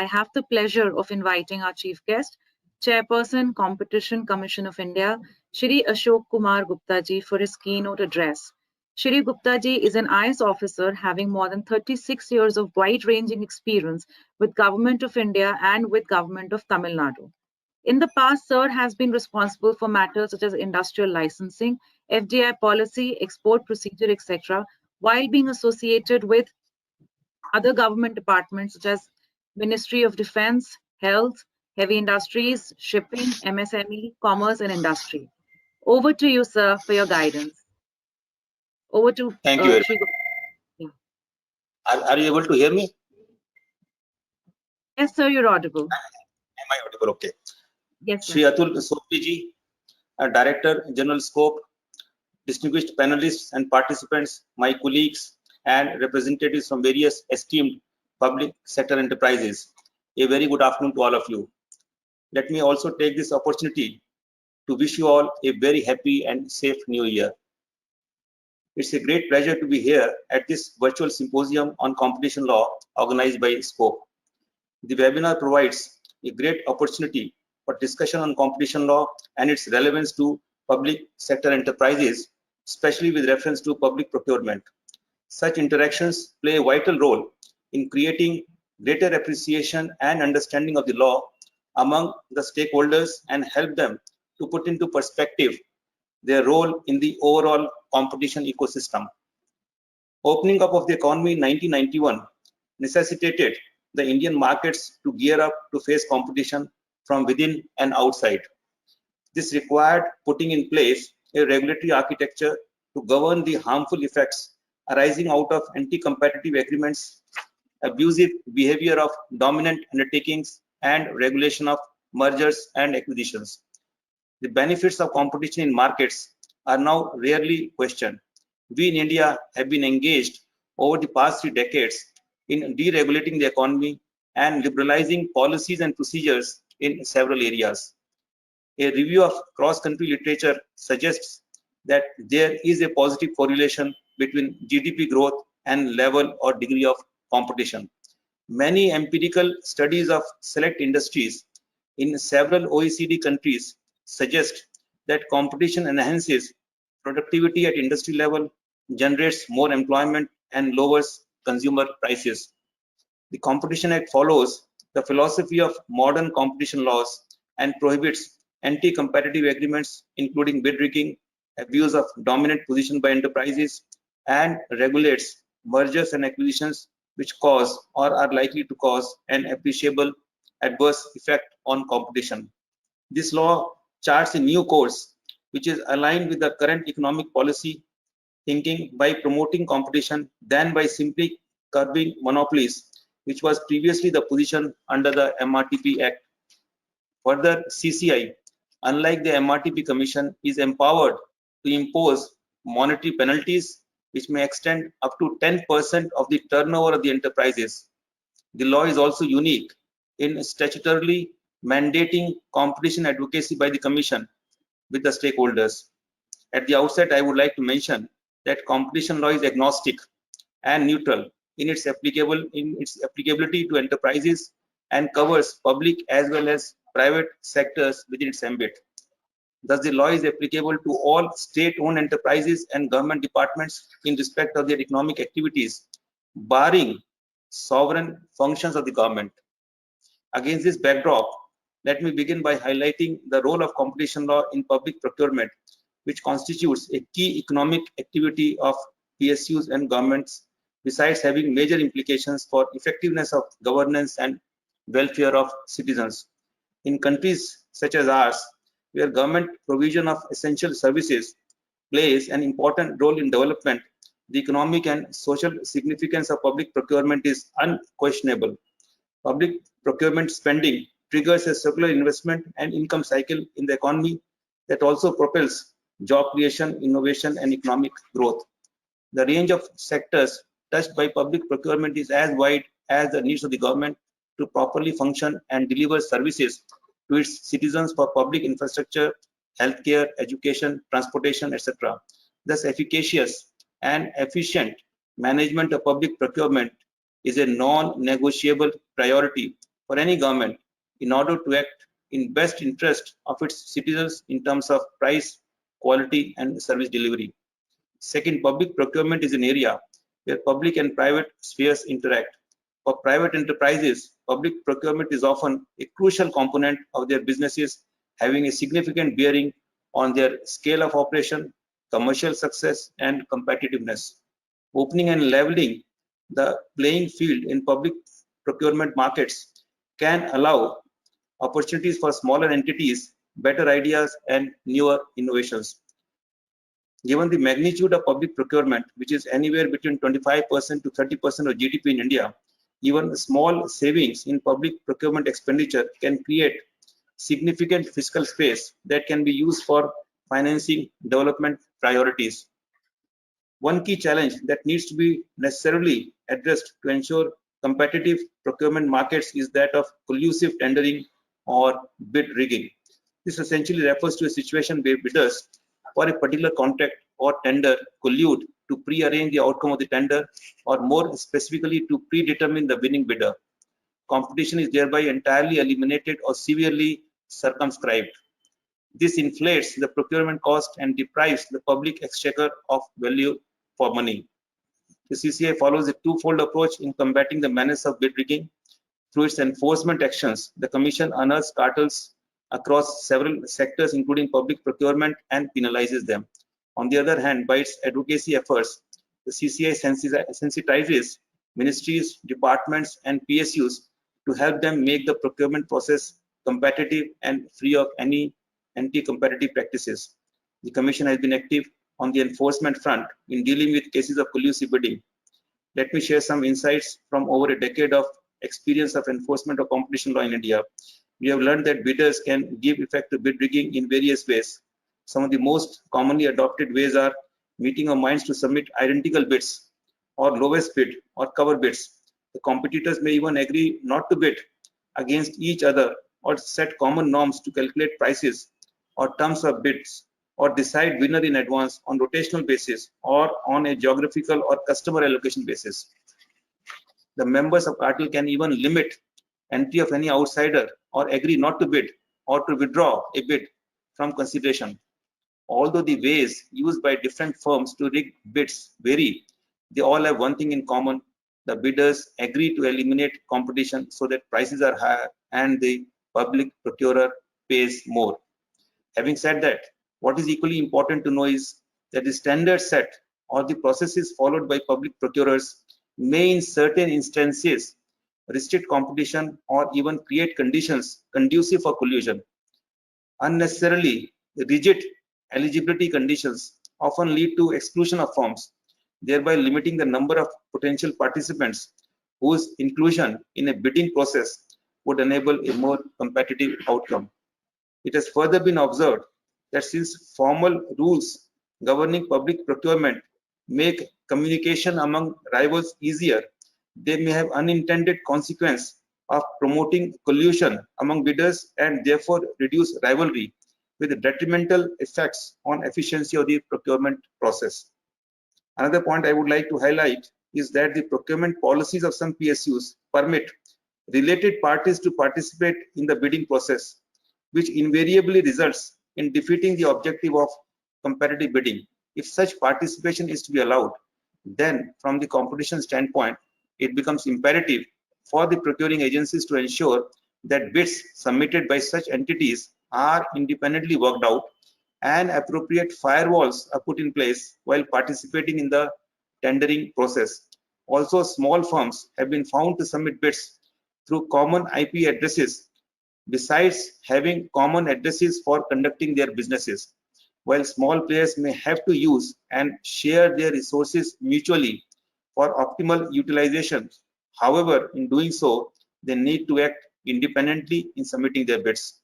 I have the pleasure of inviting our chief guest, Chairperson, Competition Commission of India, Shri Ashok Kumar Gupta ji, for his keynote address. Shri Gupta ji is an IAS officer having more than 36 years of wide-ranging experience with Government of India and with Government of Tamil Nadu. In the past, Sir has been responsible for matters such as industrial licensing, FDI policy, export procedure, etc., while being associated with other government departments such as Ministry of Defense, Health, Heavy Industries, Shipping, MSME, Commerce and Industry. Over to you, sir, for your guidance. Over to Thank you. Shri Gupta. Yeah. Are you able to hear me? Yes, sir, you're audible. Am I audible? Okay. Yes, sir. Shri Atul Sopri ji, Director General Scope, distinguished panelists and participants, my colleagues and representatives from various esteemed public sector enterprises. A very good afternoon to all of you. Let me also take this opportunity to wish you all a very happy and safe new year. It's a great pleasure to be here at this virtual symposium on competition law organized by Scope. The webinar provides a great opportunity for discussion on competition law and its relevance to public sector enterprises, especially with reference to public procurement. Such interactions play a vital role in creating greater appreciation and understanding of the law among the stakeholders and help them to put into perspective their role in the overall competition ecosystem. Opening up of the economy in 1991 necessitated the Indian markets to gear up to face competition from within and outside. This required putting in place a regulatory architecture to govern the harmful effects arising out of anti-competitive agreements, abusive behavior of dominant undertakings, and regulation of mergers and acquisitions. The benefits of competition in markets are now rarely questioned. We in India have been engaged over the past 3 decades in deregulating the economy and liberalizing policies and procedures in several areas. A review of cross-country literature suggests that there is a positive correlation between GDP growth and level or degree of competition. Many empirical studies of select industries in several OECD countries suggest that competition enhances productivity at industry level, generates more employment, and lowers consumer prices. The Competition Act follows the philosophy of modern competition laws and prohibits anti-competitive agreements, including bid rigging, abuse of dominant position by enterprises, and regulates mergers and acquisitions which cause or are likely to cause an appreciable adverse effect on competition. This law charts a new course which is aligned with the current economic policy thinking by promoting competition than by simply curbing monopolies, which was previously the position under the MRTP Act. Further, CCI, unlike the MRTP Commission, is empowered to impose monetary penalties which may extend up to 10% of the turnover of the enterprises. The law is also unique in statutorily mandating competition advocacy by the Commission with the stakeholders. At the outset, I would like to mention that competition law is agnostic and neutral in its applicability to enterprises and covers public as well as private sectors within its ambit. Thus, the law is applicable to all state-owned enterprises and government departments in respect of their economic activities, barring sovereign functions of the government. Against this backdrop, let me begin by highlighting the role of competition law in public procurement, which constitutes a key economic activity of PSUs and governments, besides having major implications for effectiveness of governance and welfare of citizens. In countries such as ours, where government provision of essential services plays an important role in development, the economic and social significance of public procurement is unquestionable. Public procurement spending triggers a circular investment and income cycle in the economy that also propels job creation, innovation, and economic growth. The range of sectors touched by public procurement is as wide as the needs of the government to properly function and deliver services to its citizens for public infrastructure, healthcare, education, transportation, etc. Thus, efficacious and efficient management of public procurement is a non-negotiable priority for any government in order to act in best interest of its citizens in terms of price, quality, and service delivery. Second, public procurement is an area where public and private spheres interact. For private enterprises, public procurement is often a crucial component of their businesses, having a significant bearing on their scale of operation, commercial success, and competitiveness. Opening and leveling the playing field in public procurement markets can allow opportunities for smaller entities, better ideas, and newer innovations. Given the magnitude of public procurement, which is anywhere between 25% to 30% of GDP in India, even small savings in public procurement expenditure can create significant fiscal space that can be used for financing development priorities. One key challenge that needs to be necessarily addressed to ensure competitive procurement markets is that of collusive tendering or bid rigging. This essentially refers to a situation where bidders for a particular contract or tender collude to prearrange the outcome of the tender, or more specifically to predetermine the winning bidder. Competition is thereby entirely eliminated or severely circumscribed. This inflates the procurement cost and deprives the public exchequer of value for money. The CCI follows a twofold approach in combating the menace of bid rigging. Through its enforcement actions, the Commission unearths cartels across several sectors, including public procurement, and penalizes them. On the other hand, by its advocacy efforts, the CCI sensitizes ministries, departments, and PSUs to help them make the procurement process competitive and free of any anti-competitive practices. The Commission has been active on the enforcement front in dealing with cases of collusive bidding. Let me share some insights from over a decade of experience of enforcement of competition law in India. We have learned that bidders can give effect to bid rigging in various ways. Some of the most commonly adopted ways are meeting of minds to submit identical bids, or lowest bid, or cover bids. The competitors may even agree not to bid against each other, or set common norms to calculate prices or terms of bids, or decide winner in advance on rotational basis or on a geographical or customer allocation basis. The members of cartel can even limit entry of any outsider, or agree not to bid or to withdraw a bid from consideration. Although the ways used by different firms to rig bids vary, they all have one thing in common: the bidders agree to eliminate competition so that prices are higher and the public procurer pays more. Having said that, what is equally important to know is that the standard set or the processes followed by public procurers may in certain instances restrict competition or even create conditions conducive for collusion. Unnecessarily rigid eligibility conditions often lead to exclusion of firms, thereby limiting the number of potential participants whose inclusion in a bidding process would enable a more competitive outcome. It has further been observed that since formal rules governing public procurement make communication among rivals easier, they may have unintended consequence of promoting collusion among bidders and therefore reduce rivalry, with detrimental effects on efficiency of the procurement process. Another point I would like to highlight is that the procurement policies of some PSUs permit related parties to participate in the bidding process, which invariably results in defeating the objective of competitive bidding. If such participation is to be allowed, then from the competition standpoint, it becomes imperative for the procuring agencies to ensure that bids submitted by such entities are independently worked out and appropriate firewalls are put in place while participating in the tendering process. Also, small firms have been found to submit bids through common IP addresses besides having common addresses for conducting their businesses. While small players may have to use and share their resources mutually for optimal utilization, however, in doing so, they need to act independently in submitting their bids.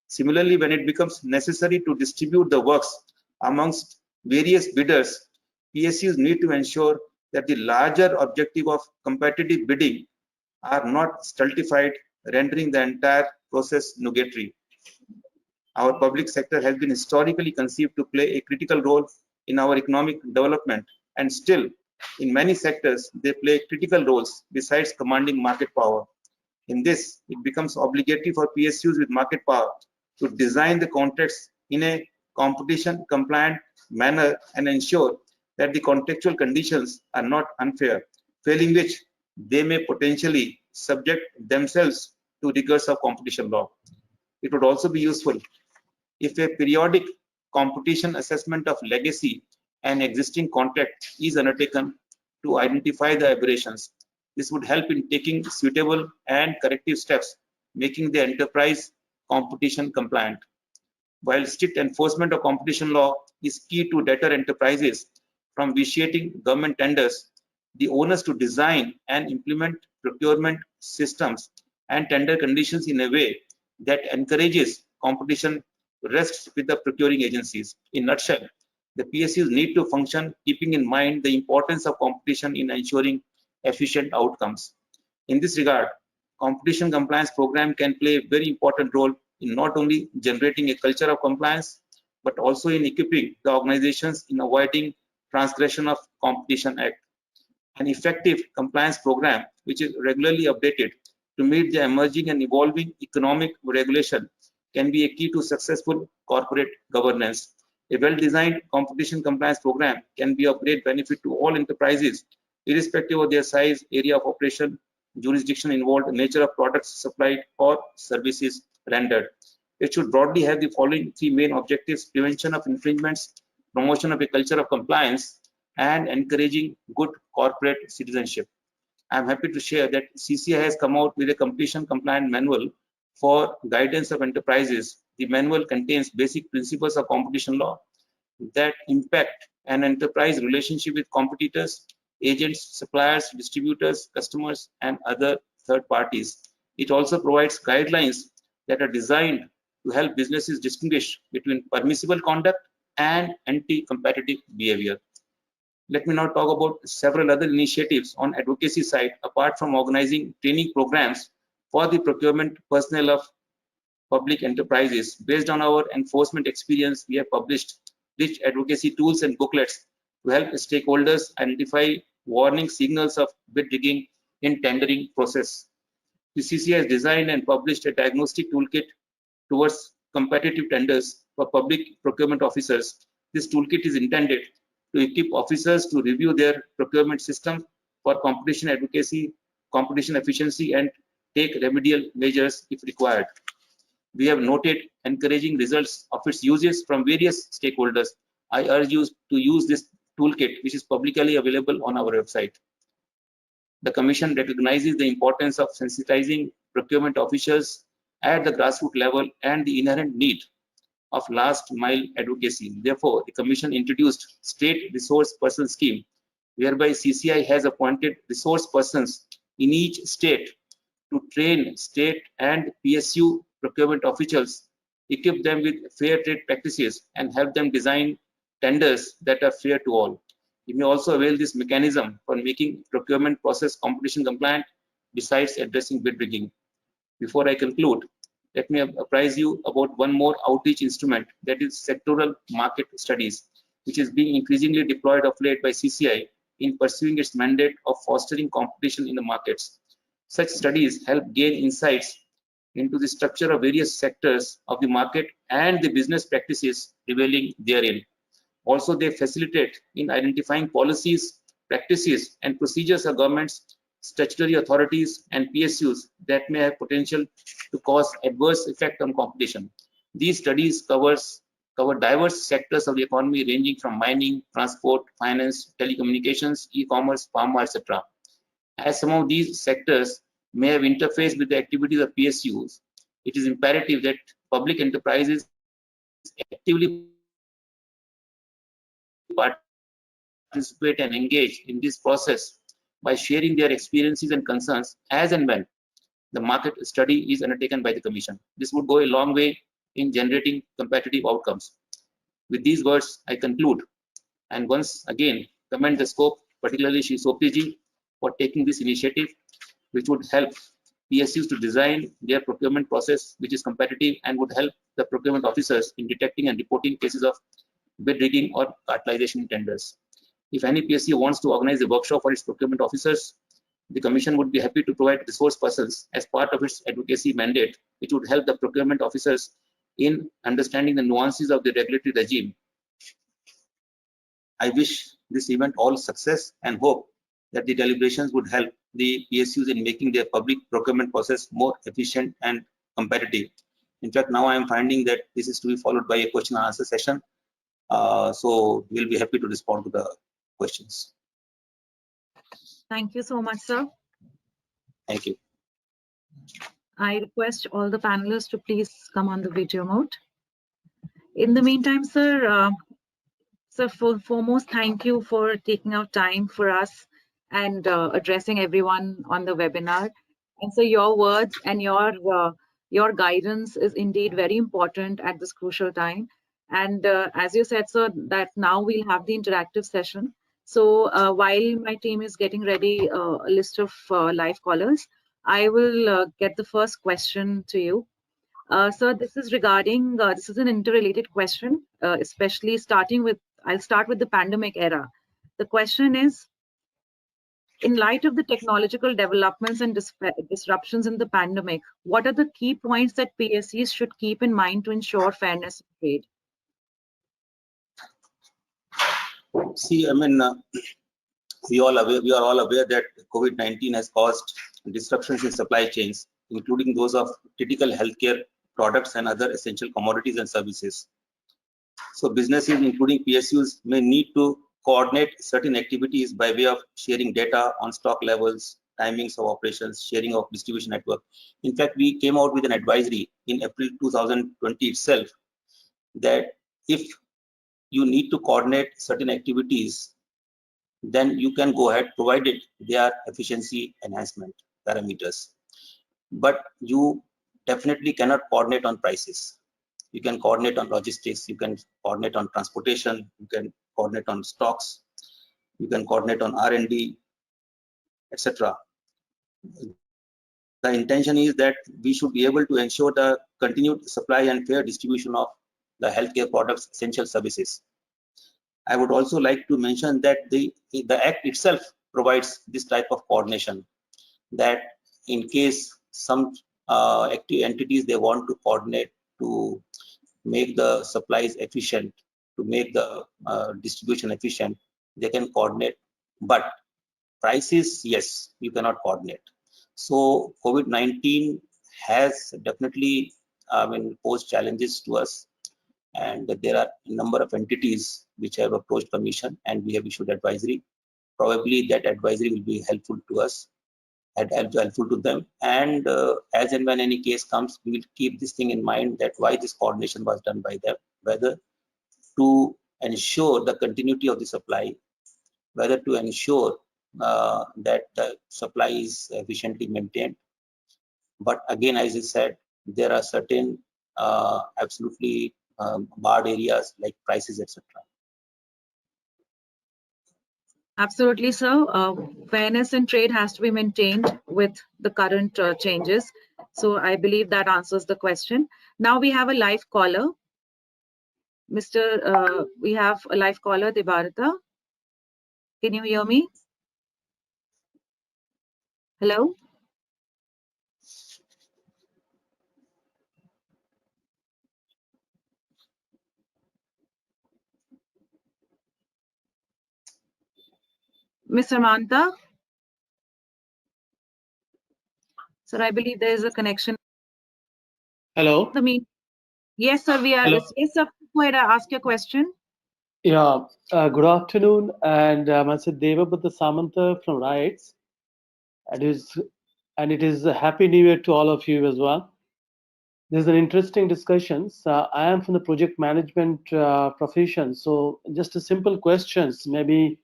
Similarly, when it becomes necessary to distribute the works amongst various bidders, PSUs need to ensure that the larger objective of competitive bidding are not stultified, rendering the entire process nugatory. Our public sector has been historically conceived to play a critical role in our economic development, and still, in many sectors, they play critical roles besides commanding market power. In this, it becomes obligatory for PSUs with market power to design the contracts in a competition compliant manner and ensure that the contractual conditions are not unfair, failing which they may potentially subject themselves to rigors of competition law. It would also be useful if a periodic competition assessment of legacy and existing contract is undertaken to identify the aberrations. This would help in taking suitable and corrective steps, making the enterprise competition compliant. While strict enforcement of competition law is key to deter enterprises from vitiating government tenders, the onus to design and implement procurement systems and tender conditions in a way that encourages competition rests with the procuring agencies. In a nutshell, the PSUs need to function keeping in mind the importance of competition in ensuring efficient outcomes. In this regard, competition compliance program can play a very important role in not only generating a culture of compliance, but also in equipping the organizations in avoiding transgression of Competition Act. An effective compliance program, which is regularly updated to meet the emerging and evolving economic regulation, can be a key to successful corporate governance. A well-designed competition compliance program can be of great benefit to all enterprises, irrespective of their size, area of operation, jurisdiction involved, nature of products supplied, or services rendered. It should broadly have the following three main objectives: prevention of infringements, promotion of a culture of compliance, and encouraging good corporate citizenship. I'm happy to share that CCI has come out with a competition compliant manual for guidance of enterprises. The manual contains basic principles of competition law that impact an enterprise relationship with competitors, agents, suppliers, distributors, customers, and other third parties. It also provides guidelines that are designed to help businesses distinguish between permissible conduct and anti-competitive behavior. Let me now talk about several other initiatives on advocacy side, apart from organizing training programs for the procurement personnel of public enterprises. Based on our enforcement experience, we have published rich advocacy tools and booklets to help stakeholders identify warning signals of bid rigging in tendering process. The CCI has designed and published a diagnostic toolkit towards competitive tenders for public procurement officers. This toolkit is intended to equip officers to review their procurement system for competition advocacy, competition efficiency, and take remedial measures if required. We have noted encouraging results of its uses from various stakeholders. I urge you to use this toolkit, which is publicly available on our website. The Commission recognizes the importance of sensitizing procurement officials at the grassroots level and the inherent need of last mile advocacy. Therefore, the Commission introduced State Resource Person Scheme, whereby CCI has appointed resource persons in each state to train state and PSU procurement officials, equip them with fair trade practices, and help them design tenders that are fair to all. You may also avail this mechanism for making procurement process competition compliant, besides addressing bid rigging. Before I conclude, let me apprise you about one more outreach instrument, that is sectoral market studies, which is being increasingly deployed of late by CCI in pursuing its mandate of fostering competition in the markets. Such studies help gain insights into the structure of various sectors of the market and the business practices prevailing therein. Also, they facilitate in identifying policies, practices, and procedures of governments, statutory authorities, and PSUs that may have potential to cause adverse effect on competition. These studies cover diverse sectors of the economy, ranging from mining, transport, finance, telecommunications, e-commerce, pharma, etc. As some of these sectors may have interfaced with the activities of PSUs, it is imperative that public enterprises actively participate and engage in this process by sharing their experiences and concerns as and when the market study is undertaken by the Commission. This would go a long way in generating competitive outcomes. With these words, I conclude and once again commend the scope, particularly Shri Sopti for taking this initiative, which would help PSUs to design their procurement process, which is competitive, and would help the procurement officers in detecting and reporting cases of bid rigging or cartelization tenders. If any PSU wants to organize a workshop for its procurement officers, The Commission would be happy to provide resource persons as part of its advocacy mandate, which would help the procurement officers in understanding the nuances of the regulatory regime. I wish this event all success and hope that the deliberations would help the PSUs in making their public procurement process more efficient and competitive. In fact, now I am finding that this is to be followed by a question and answer session. So we'll be happy to respond to the questions. Thank you so much, sir. Thank you. I request all the panelists to please come on the video mode. In the meantime, sir, foremost, thank you for taking out time for us and addressing everyone on the webinar. And so your words and your guidance is indeed very important at this crucial time. And as you said, sir, that now we'll have the interactive session. So while my team is getting ready a list of live callers, I will get the first question to you. Sir, this is regarding, this is an interrelated question, especially I'll start with the pandemic era. The question is, in light of the technological developments and disruptions in the pandemic, what are the key points that PSEs should keep in mind to ensure fairness in trade? See, I mean, we are all aware that COVID-19 has caused disruptions in supply chains, including those of critical healthcare products and other essential commodities and services. So businesses, including PSUs, may need to coordinate certain activities by way of sharing data on stock levels, timings of operations, sharing of distribution network. In fact, we came out with an advisory in April 2020 itself that if you need to coordinate certain activities, then you can go ahead, provided they are efficiency enhancement parameters. But you definitely cannot coordinate on prices. You can coordinate on logistics, you can coordinate on transportation, you can coordinate on stocks, you can coordinate on R&D, etc. The intention is that we should be able to ensure the continued supply and fair distribution of the healthcare products, essential services. I would also like to mention that the Act itself provides this type of coordination, that in case some active entities, they want to coordinate to make the supplies efficient, to make the distribution efficient, they can coordinate, but prices, yes, you cannot coordinate. So COVID-19 has definitely posed challenges to us, and there are a number of entities which have approached Commission and we have issued advisory. Probably that advisory will be helpful to us, helpful to them, and as and when any case comes, we will keep this thing in mind, that why this coordination was done by them, whether to ensure the continuity of the supply, whether to ensure that the supply is efficiently maintained. But again, as I said, there are certain absolutely barred areas like prices, etc. Absolutely, sir. Fairness in trade has to be maintained with the current changes. So I believe that answers the question. Now we have a live caller. We have a live caller, Debarata. Can you hear me? Hello? Mr. Manta? Sir, I believe there is a connection. Hello. Yes, sir, we are. Hello. Yes, sir, go ahead, ask your question. Yeah, good afternoon, and Mr. Devabhutta Samanta from RITES. And it is a happy new year to all of you as well. This is an interesting discussion. I am from the project management profession, so just a simple questions, maybe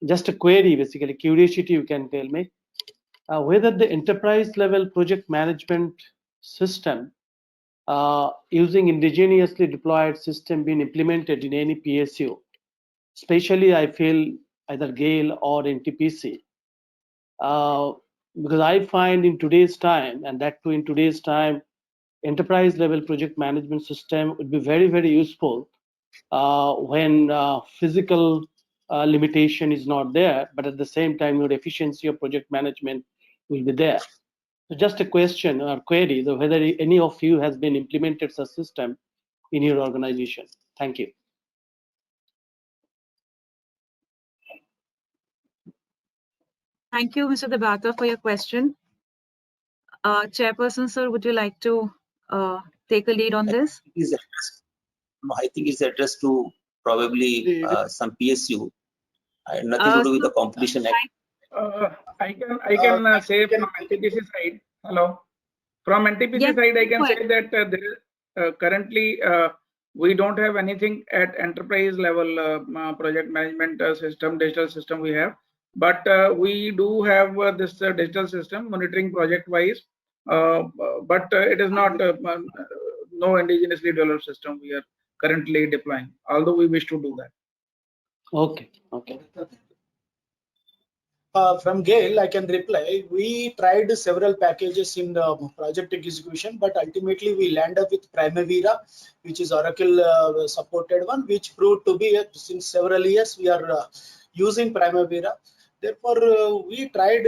just a query, basically curiosity, you can tell me whether the enterprise level project management system using indigenously deployed system being implemented in any PSU, especially I feel either GAIL or NTPC, because I find in today's time, and that too in today's time, enterprise level project management system would be very, very useful when physical limitation is not there, but at the same time, your efficiency of project management will be there. So just a question or query, whether any of you has been implemented such system in your organization. Thank you. Thank you, Mr. Debata, for your question. Chairperson, sir, would you like to take a lead on this? I think it's addressed to probably some PSU. Nothing to do with the competition act. I can say from NTPC side. Hello, from NTPC Yes, side, I can go say that there currently we don't have anything at enterprise level project management system, digital system we have, but we do have this digital system monitoring project wise, but it is not no indigenously developed system we are currently deploying, although we wish to do that. Okay. From Gail, I can reply. We tried several packages in the project execution, but ultimately we land up with Primavera, which is Oracle supported one, which proved to be since several years we are using Primavera. Therefore, we tried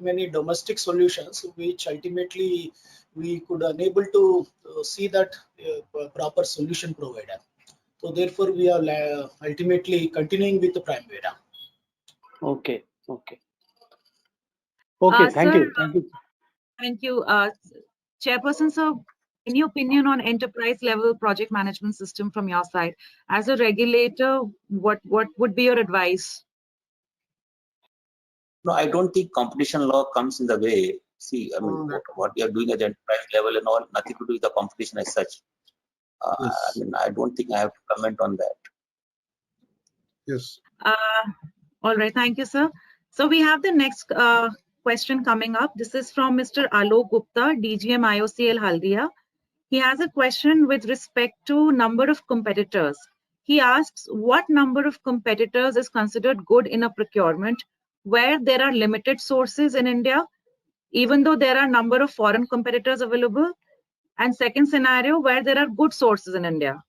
many domestic solutions, which ultimately we could unable to see that proper solution provider. So therefore, we are ultimately continuing with the Primavera. Okay. Thank sir, you. Thank you. Chairperson, sir, any opinion on enterprise level project management system from your side? As a regulator, what would be your advice? No, I don't think competition law comes in the way. See, I mean, what we are doing at the enterprise level and all, nothing to do with the competition as such. Yes. I mean, I don't think I have to comment on that. Yes. All right, thank you, sir. So we have the next question coming up. This is from Mr. Ashok Gupta, DGM IOCL Haldia. He has a question with respect to number of competitors. He asks, what number of competitors is considered good in a procurement where there are limited sources in India, even though there are a number of foreign competitors available? And second scenario, where there are good sources in India.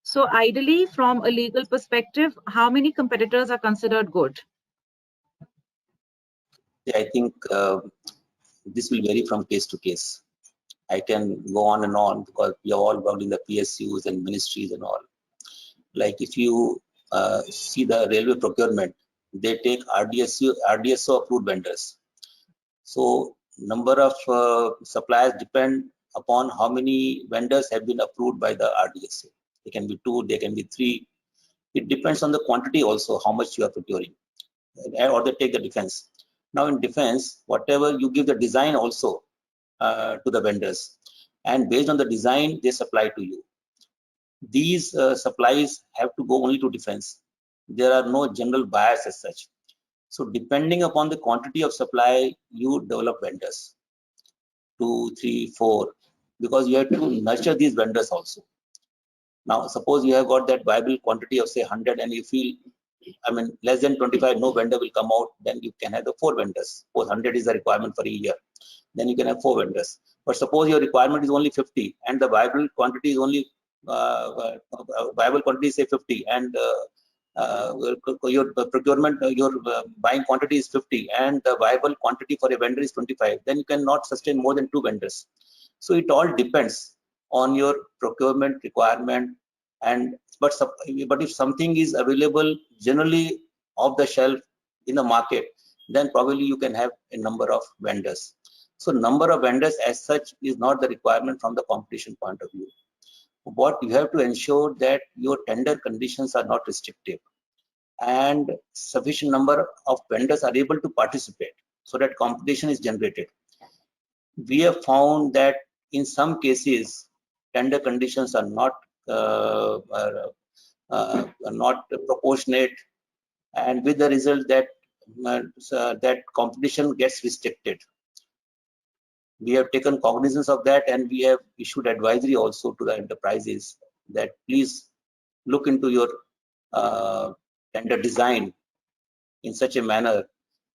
So ideally, from a legal perspective, how many competitors are considered good? Yeah, I think this will vary from case to case. I can go on and on because we are all worked in the PSUs and ministries and all. Like if you see the railway procurement, they take RDSO approved vendors. So number of suppliers depend upon how many vendors have been approved by the RDSO. They can be 2, they can be 3. It depends on the quantity also, how much you are procuring. Or they take the defense. Now in defense, whatever you give the design also to the vendors, and based on the design they supply to you. These supplies have to go only to defense. There are no general buyers as such. So depending upon the quantity of supply, you develop vendors, 2, 3, 4, because you have to nurture these vendors also. Now suppose you have got that viable quantity of say 100 and you feel, I mean, less than 25, no vendor will come out, then you can have the 4 vendors. Suppose 100 is the requirement for a year, then you can have 4 vendors. But suppose your requirement is only 50 and the viable quantity is only viable quantity is say 50 and your procurement, your buying quantity is 50 and the viable quantity for a vendor is 25, then you cannot sustain more than 2 vendors. So it all depends on your procurement requirement. And but if something is available generally off the shelf in the market, then probably you can have a number of vendors. So number of vendors as such is not the requirement from the competition point of view. What you have to ensure that your tender conditions are not restrictive and sufficient number of vendors are able to participate so that competition is generated. We have found that in some cases tender conditions are not proportionate, and with the result that that competition gets restricted. We have taken cognizance of that and we have issued advisory also to the enterprises that please look into your tender design in such a manner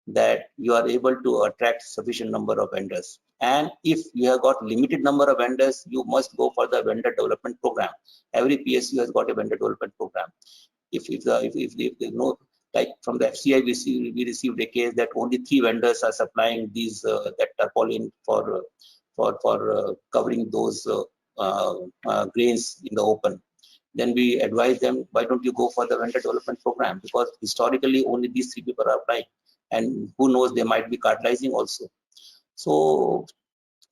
that you are able to attract sufficient number of vendors. And if you have got limited number of vendors, you must go for the vendor development program. Every PSU has got a vendor development program. if they know, like from the FCI, we received a case that only 3 vendors are supplying these that tarpaulin for covering those grains in the open. Then we advise them, why don't you go for the vendor development program? Because historically only these 3 people are applying, and who knows, they might be cartelizing also. So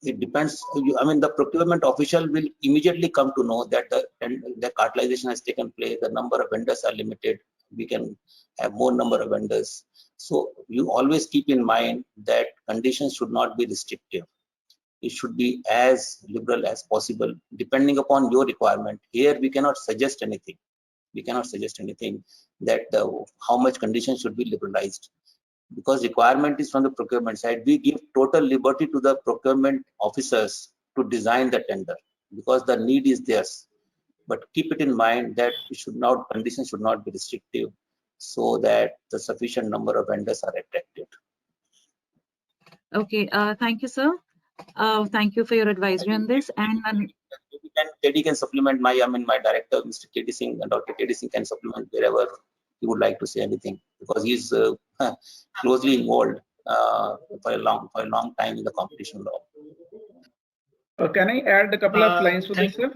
it depends. I mean, the procurement official will immediately come to know that the cartelization has taken place. The number of vendors are limited. We can have more number of vendors. So you always keep in mind that conditions should not be restrictive. It should be as liberal as possible, depending upon your requirement. Here we cannot suggest anything. We cannot suggest anything that how much conditions should be liberalized, because requirement is from the procurement side. We give total liberty to the procurement officers to design the tender, because the need is theirs. But keep it in mind that conditions should not be restrictive, so that the sufficient number of vendors are attracted. Okay, thank you, sir. Thank you for your advisory on this. And KD can supplement my director, Mr. KD Singh, and Dr. KD Singh can supplement wherever he would like to say anything, because he's closely involved for a long time in the competition law. Can I add a couple of lines to this, sir?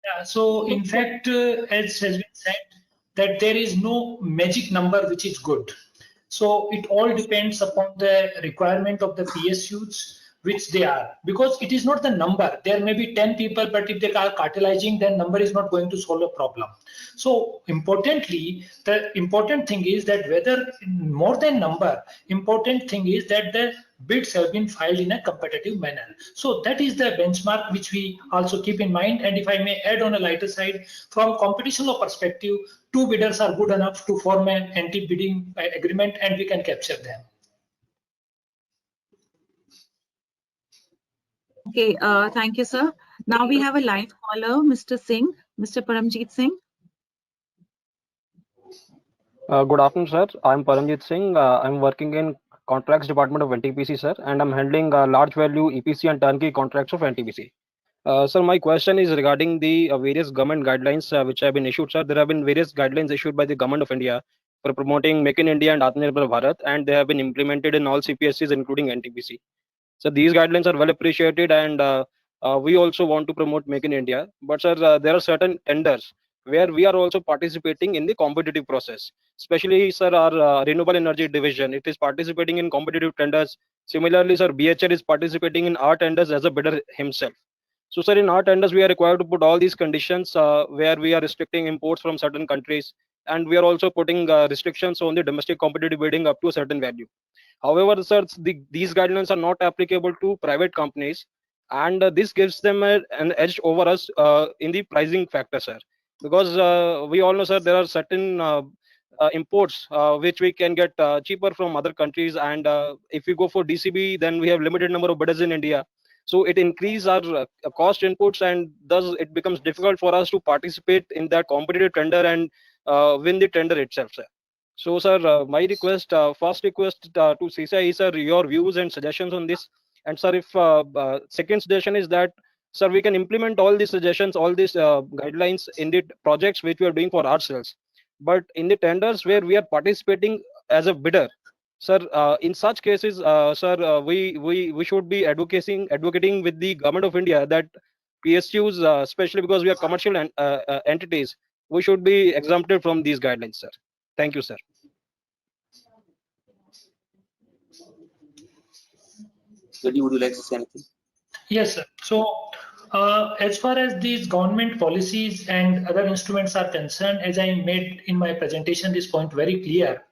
Yeah, so in fact, as has been said, that there is no magic number which is good. So it all depends upon the requirement of the PSUs, which they are, because it is not the number. There may be 10 people, but if they are cartelizing, then number is not going to solve a problem. So importantly, the important thing is that whether more than number, important thing is that the bids have been filed in a competitive manner. So that is the benchmark which we also keep in mind. And if I may add on a lighter side, from competition law perspective, 2 bidders are good enough to form an anti-bidding agreement, and we can capture them. okay, thank you, sir. Now we have a live caller, Mr. Singh, Mr. Paramjit Singh. Good afternoon, sir. I'm Paramjit Singh. I'm working in contracts department of NTPC, sir, and I'm handling large value EPC and turnkey contracts of NTPC. Sir, my question is regarding the various government guidelines which have been issued, sir. There have been various guidelines issued by the government of India for promoting Make in India and Atmanirbhar Bharat, and they have been implemented in all CPSCs, including NTPC. So these guidelines are well appreciated, and we also want to promote Make in India. But sir, there are certain tenders where we are also participating in the competitive process. Especially, sir, our renewable energy division, it is participating in competitive tenders. Similarly, sir, BHR is participating in our tenders as a bidder himself. So, sir, in our tenders, we are required to put all these conditions where we are restricting imports from certain countries, and we are also putting restrictions on the domestic competitive bidding up to a certain value. However, sir, these guidelines are not applicable to private companies, and this gives them an edge over us in the pricing factor, sir. Because we all know, sir, there are certain imports which we can get cheaper from other countries, and if we go for DCB, then we have limited number of bidders in India. So it increases our cost inputs, and thus it becomes difficult for us to participate in that competitive tender and win the tender itself, sir. So, sir, my request, first request to CCI, sir, your views and suggestions on this. And sir, if second suggestion is that, sir, we can implement all these suggestions, all these guidelines in the projects which we are doing for ourselves. But in the tenders where we are participating as a bidder, sir, in such cases, sir, we should be advocating with the government of India that PSUs, especially because we are commercial entities, we should be exempted from these guidelines, sir. Thank you, sir. Would you like to say anything? Yes, sir. So as far as these government policies and other instruments are concerned, as I made in my presentation this point very clear,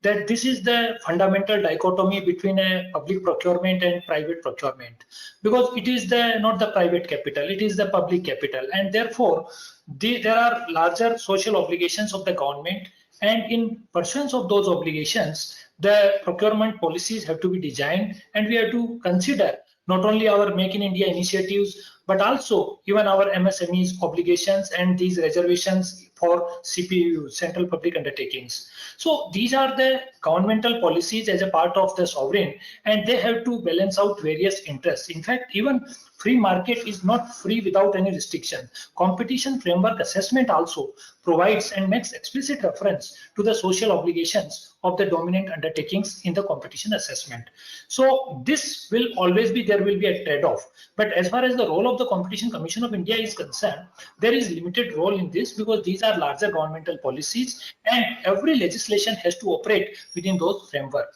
that this is the fundamental dichotomy between a public procurement and private procurement, because it is not the private capital, it is the public capital, and therefore there are larger social obligations of the government, and in pursuance of those obligations, the procurement policies have to be designed, and we have to consider not only our Make in India initiatives, but also even our MSMEs obligations and these reservations for CPU, Central Public Undertakings. So these are the governmental policies as a part of the sovereign, and they have to balance out various interests. In fact, even free market is not free without any restriction. Competition framework assessment also provides and makes explicit reference to the social obligations of the dominant undertakings in the competition assessment. So this will always be, there will be a trade-off. But as far as the role of the Competition Commission of India is concerned, there is limited role in this because these are larger governmental policies and every legislation has to operate within those framework.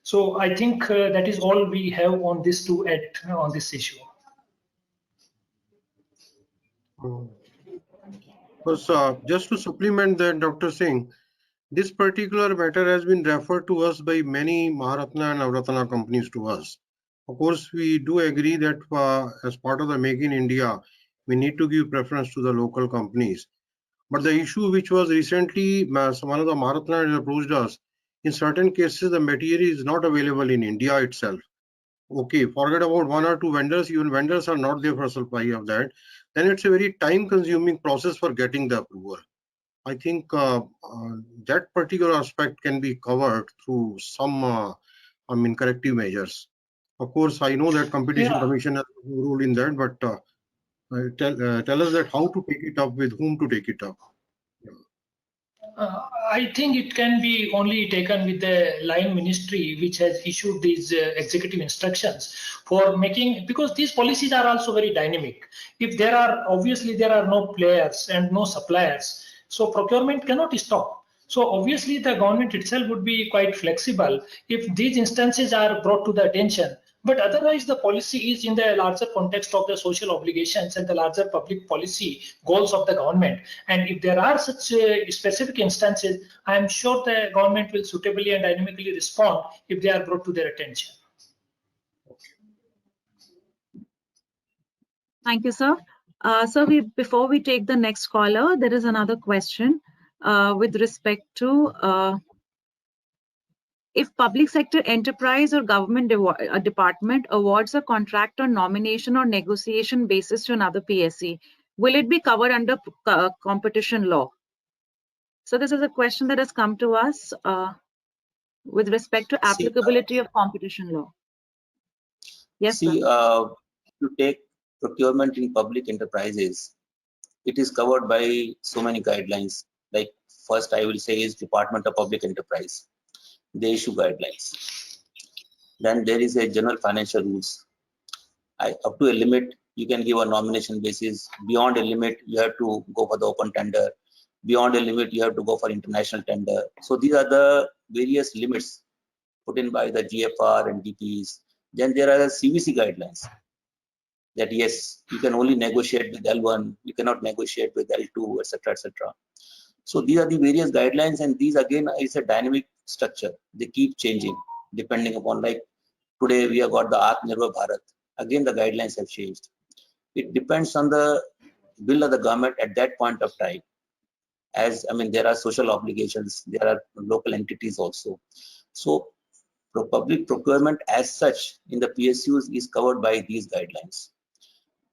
So I think that is all we have on this to add on this issue. Just to supplement that, Dr. Singh, this particular matter has been referred to us by many Maharatna and Navratna companies to us. Of course, we do agree that as part of the Make in India, we need to give preference to the local companies. But the issue which was recently, one of the Maharatna has approached us, in certain cases, the material is not available in India itself. Okay, forget about one or two vendors, even vendors are not there for supply of that. Then it's a very time-consuming process for getting the approval. I think that particular aspect can be covered through some, corrective measures. Of course, I know that Competition Commission has no role in that, but tell us that how to take it up, with whom to take it up. I think it can be only taken with the line ministry, which has issued these executive instructions for making, because these policies are also very dynamic. If there are, obviously there are no players and no suppliers, so procurement cannot stop. So obviously the government itself would be quite flexible if these instances are brought to the attention. But otherwise, the policy is in the larger context of the social obligations and the larger public policy goals of the government. And if there are such specific instances, I am sure the government will suitably and dynamically respond if they are brought to their attention. Thank you, sir. So before we take the next caller, there is another question with respect to if public sector enterprise or government department awards a contract on nomination or negotiation basis to another PSC, will it be covered under competition law? So this is a question that has come to us with respect to applicability of competition law. Yes, sir. To take procurement in public enterprises, it is covered by so many guidelines. Like first I will say is Department of Public Enterprise. They issue guidelines. Then there is a general financial rules. Up to a limit, you can give a nomination basis. Beyond a limit, you have to go for the open tender. Beyond a limit, you have to go for international tender. So these are the various limits put in by the GFR and DPs. Then there are the CVC guidelines that yes, you can only negotiate with L1, you cannot negotiate with L2, etc., etc. So these are the various guidelines, and these again is a dynamic structure. They keep changing depending upon, like today we have got the Atmanirbhar Bharat. Again, the guidelines have changed. It depends on the will of the government at that point of time. As I mean, there are social obligations, there are local entities also. So public procurement as such in the PSUs is covered by these guidelines.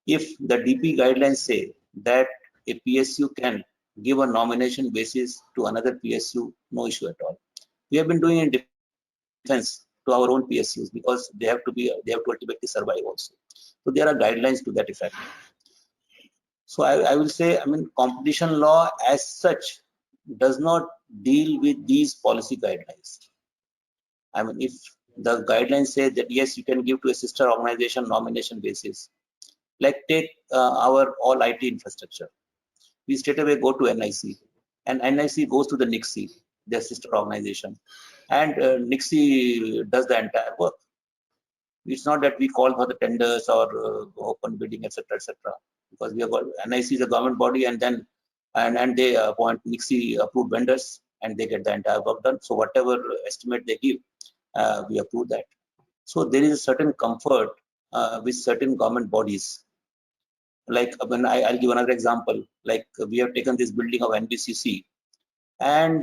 If the DP guidelines say that a PSU can give a nomination basis to another PSU, no issue at all. We have been doing in defense to our own PSUs because they have to ultimately survive also. So there are guidelines to that effect. So I will say, I mean, competition law as such does not deal with these policy guidelines. I mean, if the guidelines say that yes, you can give to a sister organization nomination basis, like take our all IT infrastructure. We straight away go to NIC, and NIC goes to the NICSI, their sister organization, and NICSI does the entire work. It's not that we call for the tenders or open bidding, etc., etc. Because we have got NIC is a government body, and then and they appoint NICSI approved vendors, and they get the entire work done. So whatever estimate they give, we approve that. So there is a certain comfort with certain government bodies. Like when I'll give another example, like we have taken this building of NBCC, and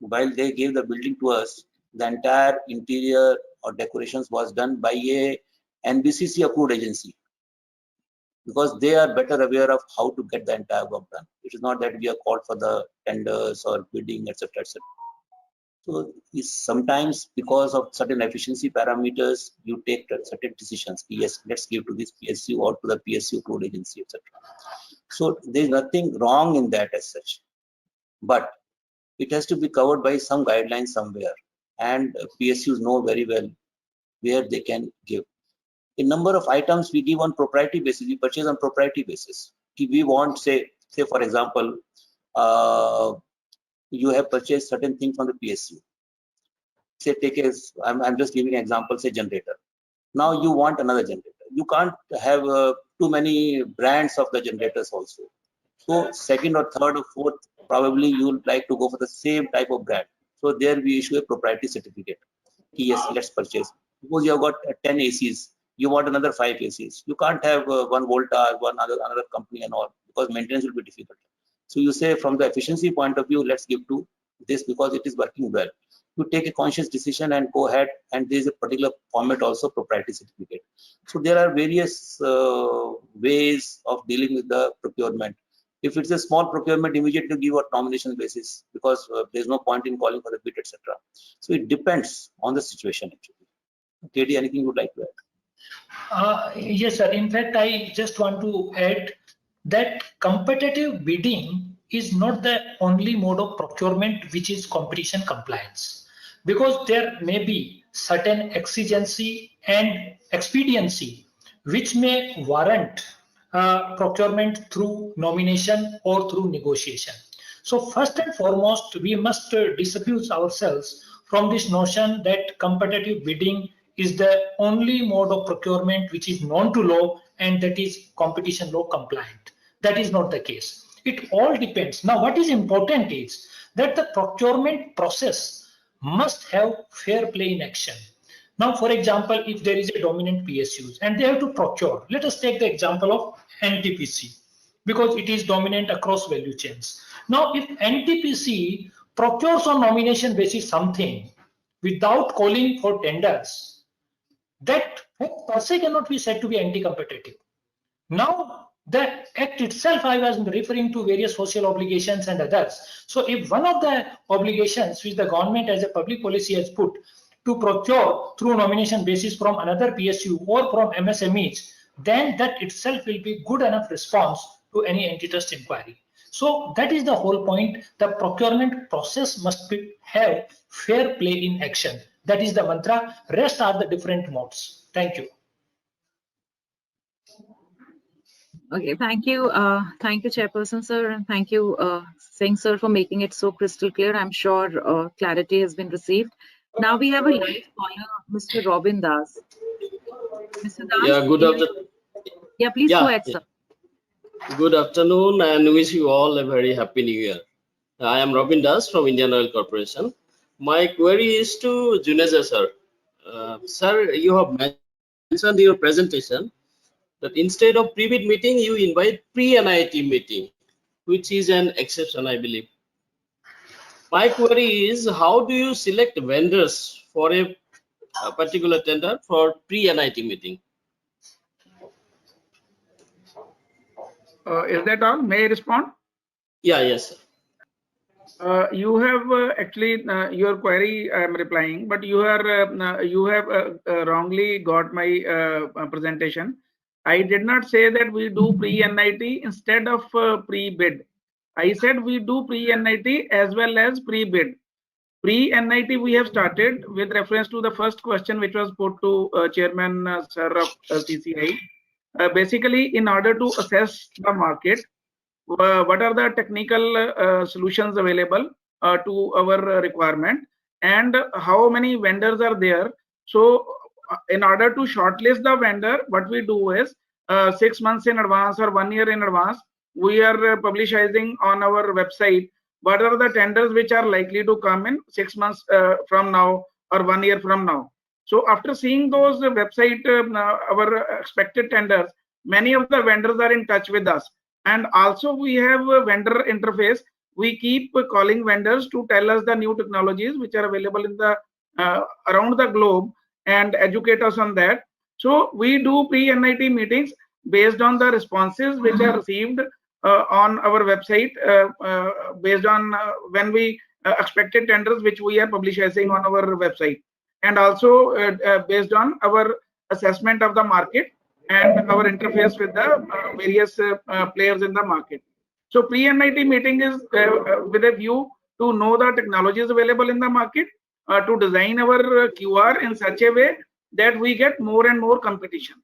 while they gave the building to us, the entire interior or decorations was done by a NBCC approved agency. because they are better aware of how to get the entire work done. It is not that we are called for the tenders or bidding, etc., etc. So sometimes because of certain efficiency parameters, you take certain decisions. Yes, let's give to this PSU or to the PSU code agency, etc. So there is nothing wrong in that as such, but it has to be covered by some guidelines somewhere, and PSUs know very well where they can give. A number of items we give on proprietary basis, we purchase on proprietary basis. If we want, say for example, you have purchased certain thing from the PSU. Say I'm just giving an example, say generator. Now you want another generator. You can't have too many brands of the generators also. So second or third or fourth, probably you would like to go for the same type of brand. So there we issue a proprietary certificate. Yes, let's purchase. Suppose you have got 10 ACs, you want another 5 ACs. You can't have one Volta, another company and all, because maintenance will be difficult. So you say from the efficiency point of view, let's give to this because it is working well. You take a conscious decision and go ahead, and there is a particular format also, proprietary certificate. So there are various ways of dealing with the procurement. If it's a small procurement, immediately give a nomination basis, because there's no point in calling for the bid, etc. So it depends on the situation actually. KD, anything you would like to add? Yes, sir. In fact, I just want to add that competitive bidding is not the only mode of procurement which is competition compliance, because there may be certain exigency and expediency which may warrant procurement through nomination or through negotiation. So first and foremost, we must disabuse ourselves from this notion that competitive bidding is the only mode of procurement which is known to law and that is competition law compliant. That is not the case. It all depends. Now, what is important is that the procurement process must have fair play in action. Now, for example, if there is a dominant PSUs and they have to procure, let us take the example of NTPC, because it is dominant across value chains. Now, if NTPC procures on nomination basis something without calling for tenders, that per se cannot be said to be anti-competitive. Now, the act itself, I was referring to various social obligations and others. So if one of the obligations which the government as a public policy has put to procure through nomination basis from another PSU or from MSMEs, then that itself will be good enough response to any antitrust inquiry. So that is the whole point. The procurement process must have fair play in action. That is the mantra. Rest are the different modes. Thank you. Okay, thank you, Chairperson sir, and thank you, Singh sir, for making it so crystal clear. I'm sure clarity has been received. Now we have a live caller, Mr. Robin Das. Mr. Das, yeah, good afternoon. Yeah, please go ahead, sir. Good afternoon, and wish you all a very happy new year. I am Robin Das from Indian Oil Corporation. My query is to Juneja sir. Sir, you have mentioned in your presentation that instead of pre-bid meeting, you invite pre-NIT meeting, which is an exception, I believe. My query is, how do you select vendors for a particular tender for pre-NIT meeting? Is that all? May I respond? Yeah, yes, sir. You have actually your query I am replying, but you have wrongly got my presentation. I did not say that we do pre-NIT instead of pre-bid. I said we do pre-NIT as well as pre-bid. Pre-NIT we have started with reference to the first question which was put to Chairman Sir of CCI. Basically, in order to assess the market, what are the technical solutions available to our requirement, and how many vendors are there. So in order to shortlist the vendor, what we do is 6 months in advance or 1 year in advance, we are publicizing on our website what are the tenders which are likely to come in 6 months from now or 1 year from now. So after seeing those website, our expected tenders, many of the vendors are in touch with us. And also we have a vendor interface. We keep calling vendors to tell us the new technologies which are available in the around the globe and educate us on that. So we do pre-NIT meetings. based on the responses which are received on our website, based on when we expected tenders which we are publishing on our website, and also based on our assessment of the market and our interface with the various players in the market. So pre-NIT meeting is with a view to know the technologies available in the market, to design our QR in such a way that we get more and more competition.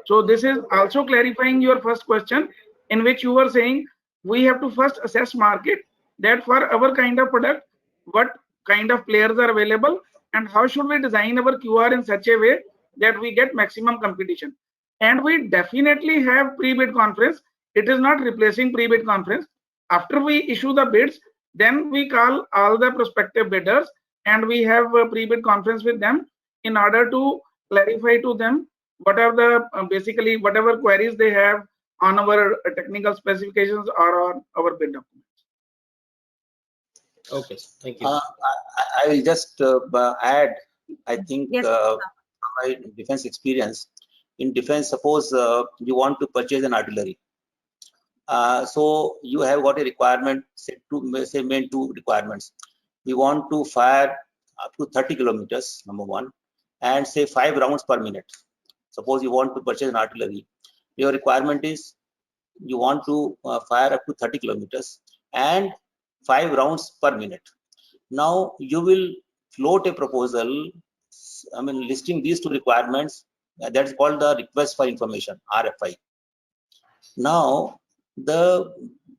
So this is also clarifying your first question, in which you were saying we have to first assess market, that for our kind of product, what kind of players are available and how should we design our QR in such a way that we get maximum competition. And we definitely have pre-bid conference. It is not replacing pre-bid conference. After we issue the bids, then we call all the prospective bidders and we have a pre-bid conference with them in order to clarify to them what are the basically whatever queries they have on our technical specifications or on our bid documents. Okay, thank you. I will just add, I think Yes, my defense experience. In defense, suppose you want to purchase an artillery. So you have got a requirement, say main two requirements. We want to fire up to 30 kilometers, number one, and say 5 rounds per minute. Suppose you want to purchase an artillery. Your requirement is you want to fire up to 30 kilometers and 5 rounds per minute. Now you will float a proposal, I mean, listing these two requirements. That's called the request for information, RFI. Now the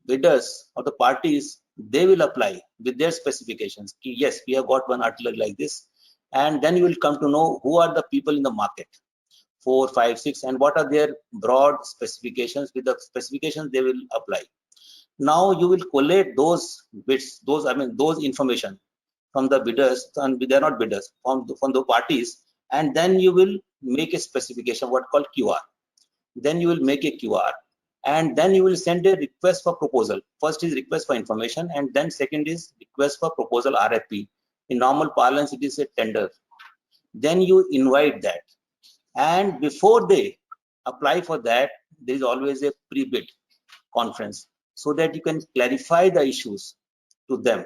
bidders or the parties, they will apply with their specifications. Yes, we have got one artillery like this, and then you will come to know who are the people in the market, 4, 5, 6, and what are their broad specifications. With the specifications they will apply. Now you will collate those bids, those information from the bidders, and they are not bidders, from the parties, and then you will make a specification, what called QR. Then you will make a QR, and then you will send a request for proposal. First is request for information, and then second is request for proposal, RFP. In normal parlance, it is a tender. Then you invite that, and before they apply for that, there is always a pre-bid conference, so that you can clarify the issues to them.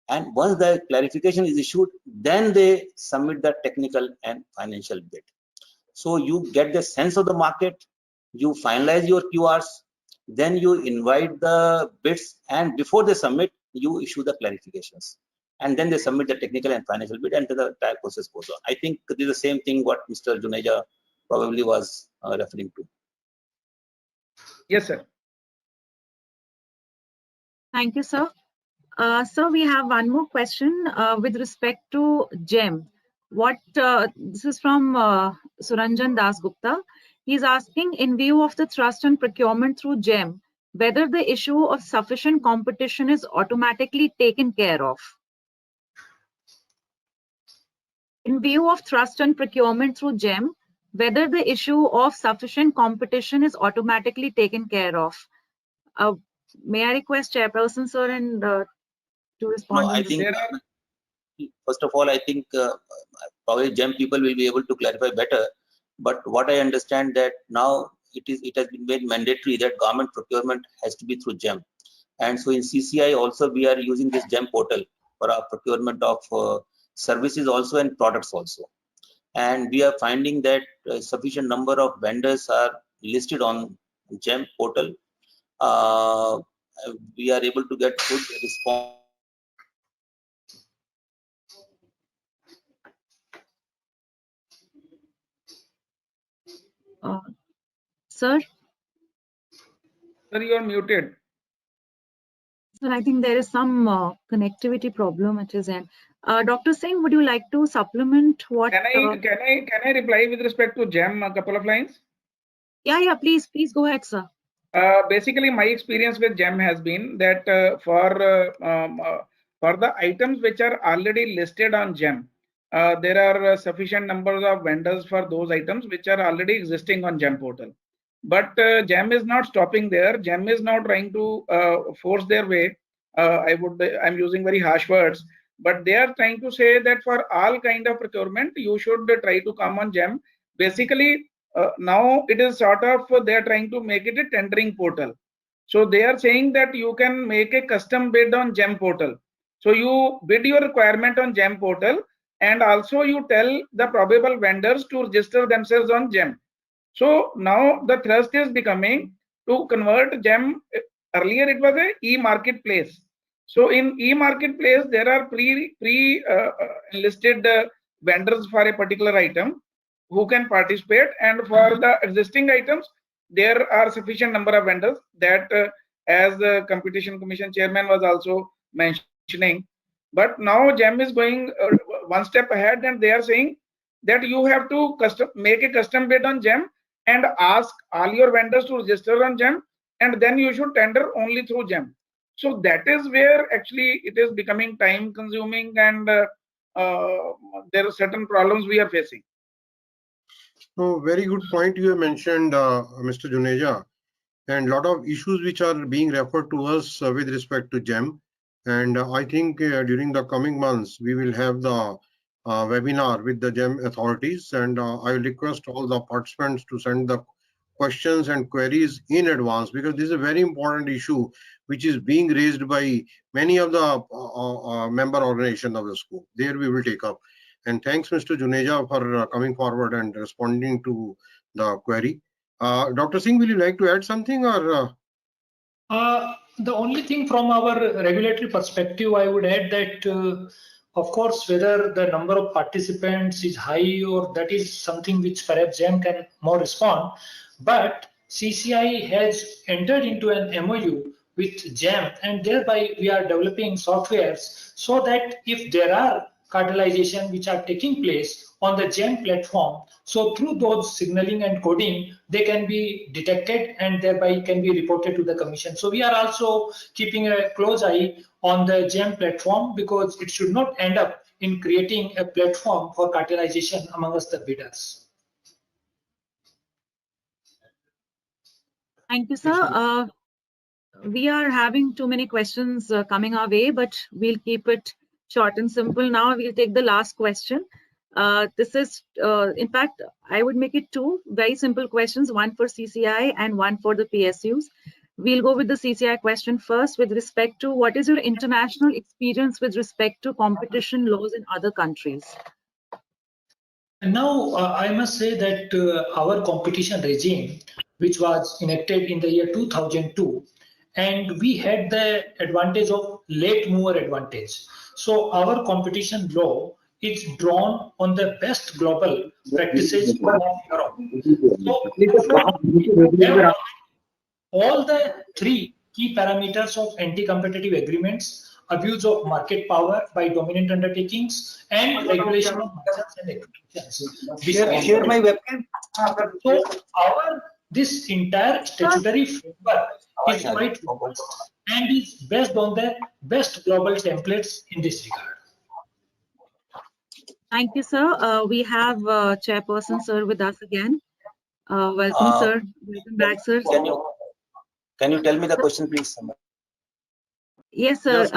And once the clarification is issued, then they submit the technical and financial bid. So you get the sense of the market, you finalize your QRs, then you invite the bids, and before they submit, you issue the clarifications. And then they submit the technical and financial bid, and the entire process goes on. I think this is the same thing what Mr. Juneja probably was referring to. Yes, sir. thank you, sir. Sir, we have one more question with respect to GEM. This is from Suranjan Das Gupta. He's asking, in view of the thrust on procurement through GEM, whether the issue of sufficient competition is automatically taken care of. In view of thrust on procurement through GEM, whether the issue of sufficient competition is automatically taken care of. May I request Chairperson, sir, and to respond? No, I think, first of all, I think probably GEM people will be able to clarify better. But what I understand that now it has been made mandatory that government procurement has to be through GEM. And so in CCI also we are using this GEM portal for our procurement of services also and products also. And we are finding that a sufficient number of vendors are listed on GEM portal. We are able to get good response. Sir? Sir, you are muted. Sir, I think there is some connectivity problem at his end. Dr. Singh, would you like to supplement what? Can I reply with respect to GEM a couple of lines? Yeah, please go ahead, sir. Basically, my experience with GEM has been that for the items which are already listed on GEM, there are sufficient numbers of vendors for those items which are already existing on GEM portal. But GEM is not stopping there. GEM is now trying to force their way. I'm using very harsh words, but they are trying to say that for all kind of procurement, you should try to come on GEM. Basically, now it is sort of they are trying to make it a tendering portal. So they are saying that you can make a custom bid on GEM portal. So you bid your requirement on GEM portal, and also you tell the probable vendors to register themselves on GEM. So now the thrust is becoming to convert GEM. Earlier it was a e-marketplace. So in e-marketplace there are pre-listed vendors for a particular item who can participate, and for the existing items there are sufficient number of vendors that as the Competition Commission chairman was also mentioning. But now GEM is going one step ahead, and they are saying that you have to make a custom bid on GEM and ask all your vendors to register on GEM, and then you should tender only through GEM. So that is where actually it is becoming time consuming, and there are certain problems we are facing. So very good point you have mentioned, Mr. Juneja, and lot of issues which are being referred to us with respect to GEM. And I think during the coming months, we will have the webinar with the GEM authorities, and I will request all the participants to send the questions and queries in advance, because this is a very important issue which is being raised by many of the member organizations of the school. There we will take up. And thanks, Mr. Juneja, for coming forward and responding to the query. Dr. Singh, will you like to add something, or? The only thing from our regulatory perspective, I would add that, of course, whether the number of participants is high, or that is something which perhaps GEM can more respond. But CCI has entered into an MOU with GEM, and thereby we are developing softwares so that if there are cartelization which are taking place on the GEM platform, so through those signaling and coding, they can be detected and thereby can be reported to the commission. So we are also keeping a close eye on the GEM platform, because it should not end up in creating a platform for cartelization amongst the bidders. Thank you, sir. We are having too many questions coming our way, but we'll keep it short and simple. Now we'll take the last question. This is, in fact, I would make it two very simple questions, one for CCI and one for the PSUs. We'll go with the CCI question first with respect to what is your international experience with respect to competition laws in other countries? And now I must say that our competition regime, which was enacted in the year 2002, and we had the advantage of late mover advantage. So our competition law is drawn on the best global practices of Europe. So all the three key parameters of anti-competitive agreements: abuse of market power by dominant undertakings, and regulation of merchants and acquisitions. Share my webcam. So this entire statutory framework is quite robust and is based on the best global templates in this regard. Thank you, sir. We have Chairperson, sir, with us again. Welcome, sir. Welcome back, sir. Can you tell me the question, please? Yes, sir.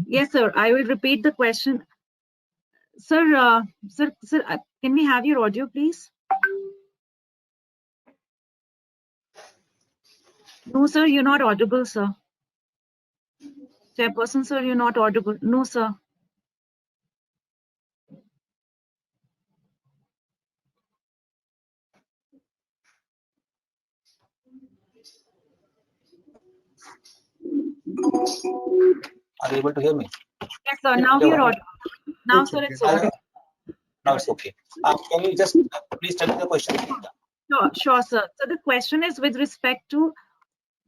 Yes, sir. I will repeat the question. Sir, can we have your audio, please? No, sir, you're not audible, sir. Chairperson, sir, you're not audible. No, sir. Are you able to hear me? Yes, sir. Now you're audible. Now, sir, it's okay. Now it's okay. Can you just please tell me the question? Sure, sir. So the question is with respect to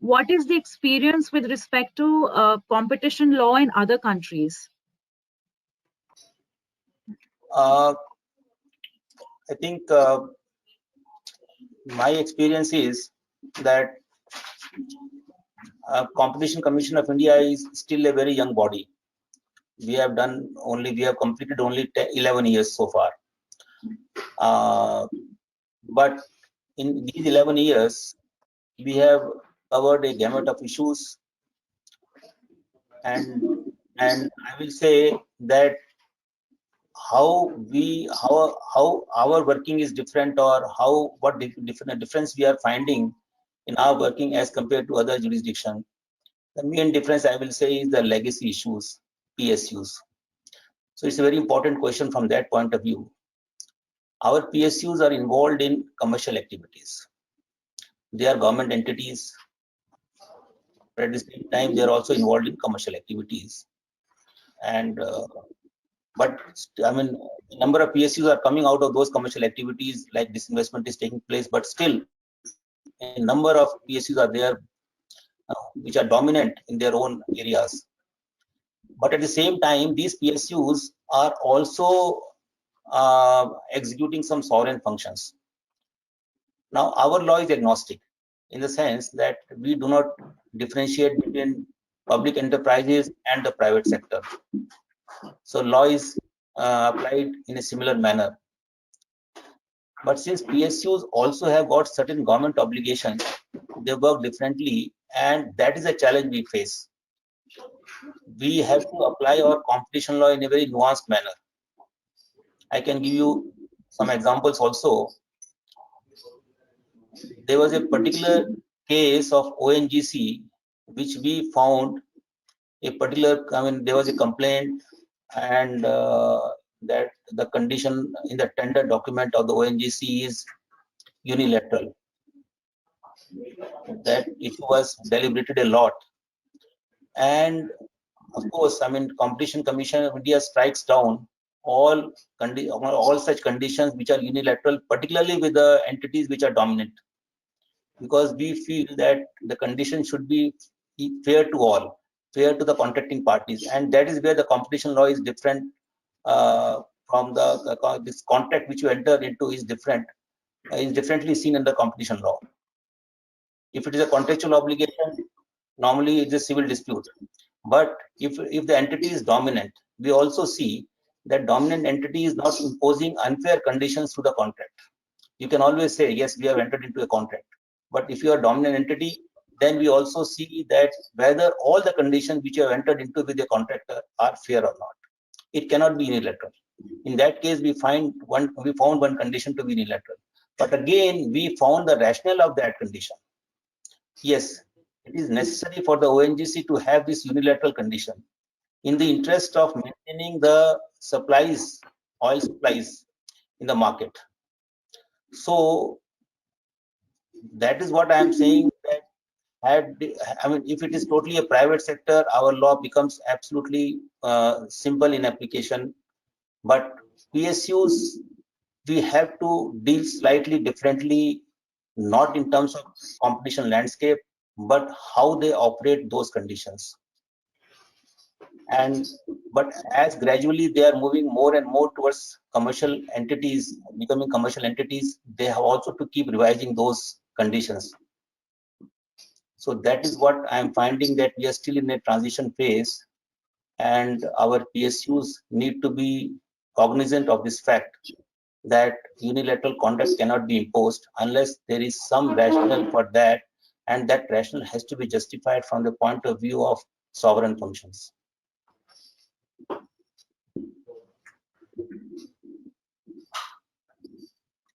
what is the experience with respect to competition law in other countries? I think my experience is that Competition Commission of India is still a very young body. We have completed only 11 years so far. But in these 11 years, we have covered a gamut of issues, and I will say that how our working is different, or what difference we are finding in our working as compared to other jurisdiction. The main difference I will say is the legacy issues, PSUs. So it's a very important question from that point of view. Our PSUs are involved in commercial activities. They are government entities, but at the same time they are also involved in commercial activities. And but I mean, a number of PSUs are coming out of those commercial activities, like disinvestment is taking place, but still a number of PSUs are there which are dominant in their own areas. But at the same time, these PSUs are also executing some sovereign functions. Now, our law is agnostic in the sense that we do not differentiate between public enterprises and the private sector. So law is applied in a similar manner. But since PSUs also have got certain government obligations, they work differently, and that is a challenge we face. We have to apply our competition law in a very nuanced manner. I can give you some examples also. There was a particular case of ONGC which we found a particular, there was a complaint, and that the condition in the tender document of the ONGC is unilateral. That issue was deliberated a lot, and of course, Competition Commission of India strikes down all such conditions which are unilateral, particularly with the entities which are dominant, because we feel that the condition should be fair to all, fair to the contracting parties, and that is where the competition law is different from this contract which you enter into is differently seen under competition law. If it is a contractual obligation, normally it is a civil dispute. But if the entity is dominant, we also see that dominant entity is not imposing unfair conditions to the contract. You can always say, yes, we have entered into a contract. But if you are a dominant entity, then we also see that whether all the conditions which you have entered into with the contractor are fair or not. It cannot be unilateral. In that case, we found one condition to be unilateral. But again, we found the rationale of that condition. Yes, it is necessary for the ONGC to have this unilateral condition in the interest of maintaining the supplies, oil supplies in the market. So that is what I am saying, that if it is totally a private sector, our law becomes absolutely simple in application. But PSUs, we have to deal slightly differently, not in terms of competition landscape, but how they operate those conditions. But as gradually they are moving more and more towards commercial entities, becoming commercial entities, they have also to keep revising those conditions. So that is what I am finding, that we are still in a transition phase, and our PSUs need to be cognizant of this fact that unilateral contract cannot be imposed unless there is some rationale for that, and that rationale has to be justified from the point of view of sovereign functions.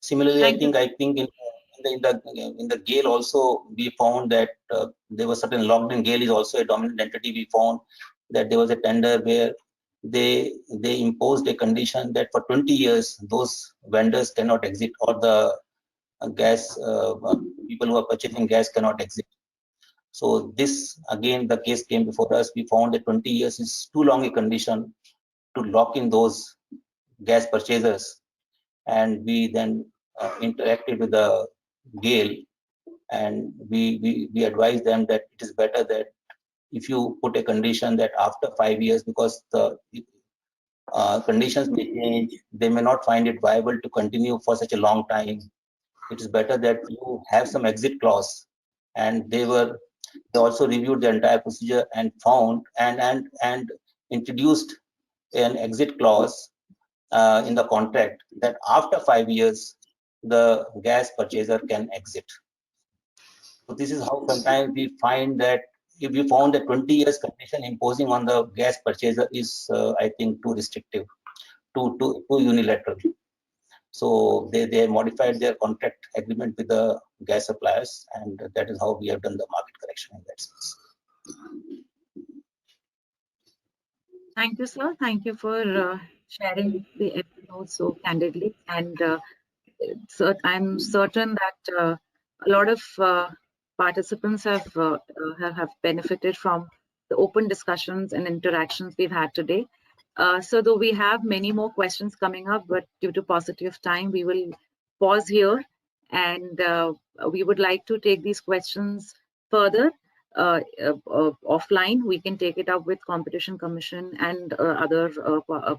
Similarly, I think in the GAIL also we found that there was certain locked in. GAIL is also a dominant entity. We found that there was a tender where they imposed a condition that for 20 years those vendors cannot exit, or the gas people who are purchasing gas cannot exit. So this, again, the case came before us. We found that 20 years is too long a condition to lock in those gas purchasers, and we then interacted with the GAIL, and we advised them that it is better that if you put a condition that after 5 years, because the conditions may change, they may not find it viable to continue for such a long time. It is better that you have some exit clause. And they also reviewed the entire procedure and found and introduced an exit clause in the contract that after 5 years the gas purchaser can exit. So this is how sometimes we find that if we found that 20 years condition imposing on the gas purchaser is I think too restrictive. to unilateral. So they modified their contract agreement with the gas suppliers, and that is how we have done the market correction in that sense. Thank you, sir. Thank you for sharing the episode so candidly. And I'm certain that a lot of participants have benefited from the open discussions and interactions we've had today. So though we have many more questions coming up, but due to paucity of time, we will pause here, and we would like to take these questions further offline. We can take it up with Competition Commission and other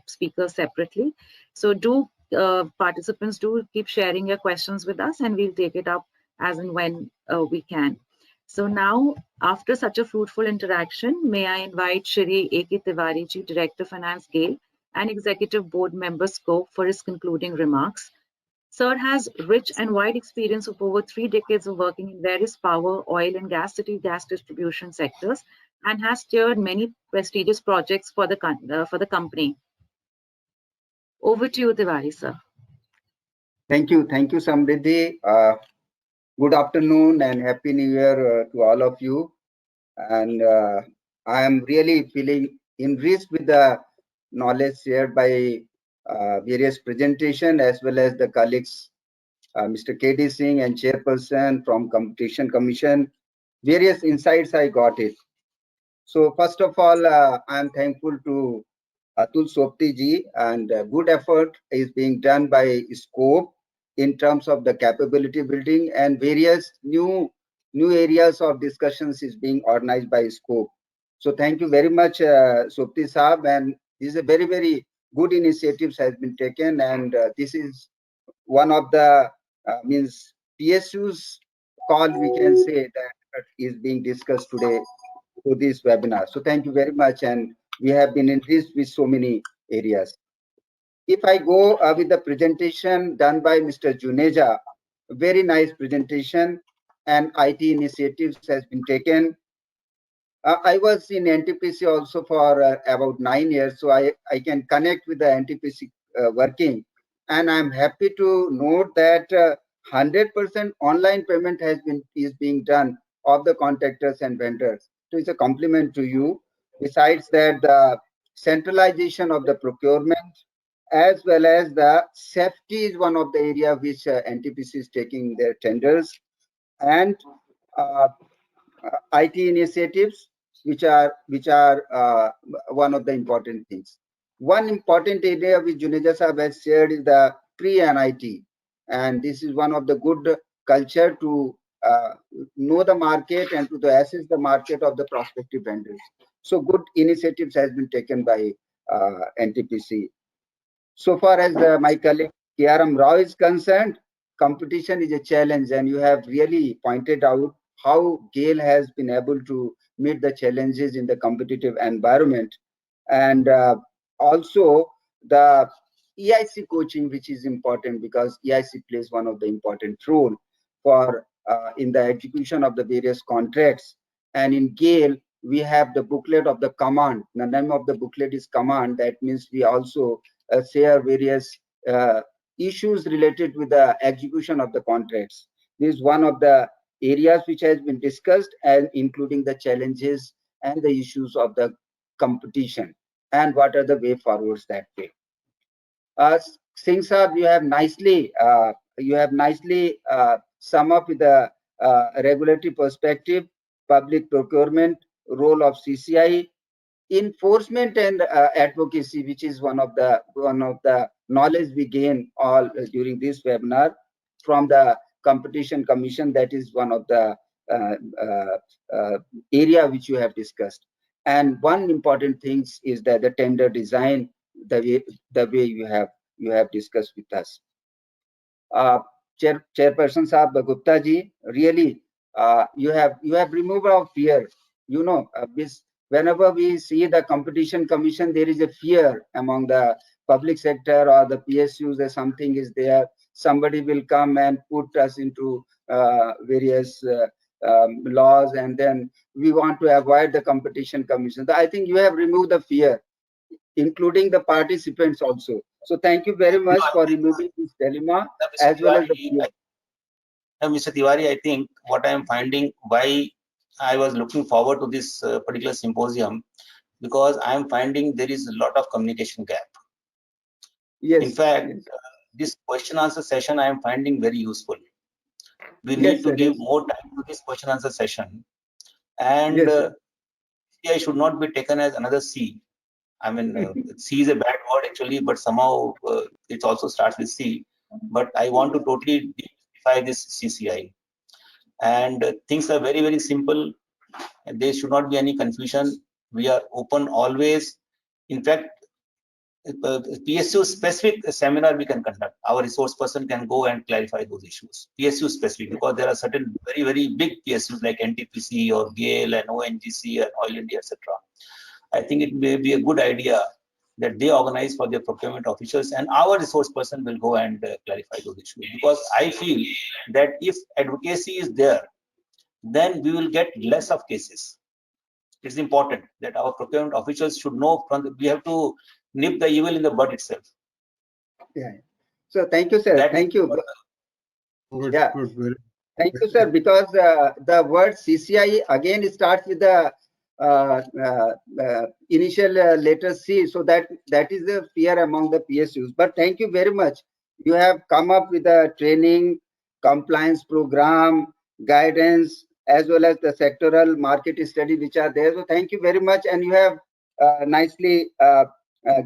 speakers separately. So participants do keep sharing your questions with us, and we'll take it up as and when we can. So now, after such a fruitful interaction, may I invite Shri A.K. Tiwari, Chief Director Finance GAIL and Executive Board Member Scope, for his concluding remarks. Sir has rich and wide experience of over 3 decades of working in various power, oil and gas city gas distribution sectors, and has steered many prestigious projects for the company. Over to you, Tiwari, sir. Thank you, Samriddhi. Good afternoon and Happy New Year to all of you. And I am really feeling enriched with the knowledge shared by various presentation, as well as the colleagues, Mr. K.D. Singh and Chairperson from Competition Commission. Various insights I got it. So first of all, I am thankful to Atul Sopti ji, and good effort is being done by Scope in terms of the capability building, and various new areas of discussions is being organized by Scope. So thank you very much, Sopti Saab, and this is a very, very good initiatives has been taken, and this is one of the means PSU's call, we can say, that is being discussed today for this webinar. So thank you very much, and we have been enriched with so many areas. If I go with the presentation done by Mr. Juneja, very nice presentation, and IT initiatives has been taken. I was in NTPC also for about 9 years, so I can connect with the NTPC working, and I'm happy to note that 100% online payment is being done of the contractors and vendors. So it's a compliment to you. Besides that, the centralization of the procurement, as well as the safety, is one of the area which NTPC is taking their tenders, and IT initiatives, which are one of the important things. One important area which Juneja Sahab has shared is the pre-NIT, and this is one of the good culture to know the market and to assess the market of the prospective vendors. So good initiatives has been taken by NTPC. So far as my colleague KRM Rao is concerned, competition is a challenge, and you have really pointed out how GAIL has been able to meet the challenges in the competitive environment, and also the EIC coaching, which is important because EIC plays one of the important role for in the execution of the various contracts. And in GAIL, we have the booklet of the command. The name of the booklet is command. That means we also share various issues related with the execution of the contracts. This is one of the areas which has been discussed, and including the challenges and the issues of the competition, and what are the way forwards that way. Singh Saab, you have nicely sum up with the regulatory perspective, public procurement, role of CCI, enforcement and advocacy, which is one of the knowledge we gain all during this webinar from the Competition Commission. That is one of the area which you have discussed. And one important thing is that the tender design, the way you have discussed with us. Chairperson Saab Gupta ji, really you have removed our fear. You know, whenever we see the Competition Commission, there is a fear among the public sector or the PSUs, or something is there. Somebody will come and put us into various laws, and then we want to avoid the Competition Commission. So I think you have removed the fear, including the participants also. So thank you very much for removing this dilemma as well as the fear. Mr. Tiwari, I think what I am finding, why I was looking forward to this particular symposium, because I am finding there is a lot of communication gap. Yes. In fact, yes. This question answer session I am finding very useful. We Yes, need to sir, give yes. more time to this question answer session, and Yes, sir. CCI should not be taken as another C. I mean, C is a bad word actually, but somehow it also starts with C. But I want to totally demystify this CCI. And things are very, very simple. And there should not be any confusion. We are open always. In fact, PSU specific seminar we can conduct. Our resource person can go and clarify those issues. PSU specific, because there are certain very, very big PSUs like NTPC or GAIL and ONGC and Oil India, etc. I think it may be a good idea that they organize for their procurement officials, and our resource person will go and clarify those issues. Because I feel that if advocacy is there, then we will get less of cases. It's important that our procurement officials should know we have to nip the evil in the bud itself. Yeah. So thank you, sir. Thank you. Good, Yeah. good, very Thank you, sir. Because the word CCI again starts with the initial letter C, so that is the fear among the PSUs. But thank you very much. You have come up with a training, compliance program, guidance, as well as the sectoral market study which are there. So thank you very much, and you have nicely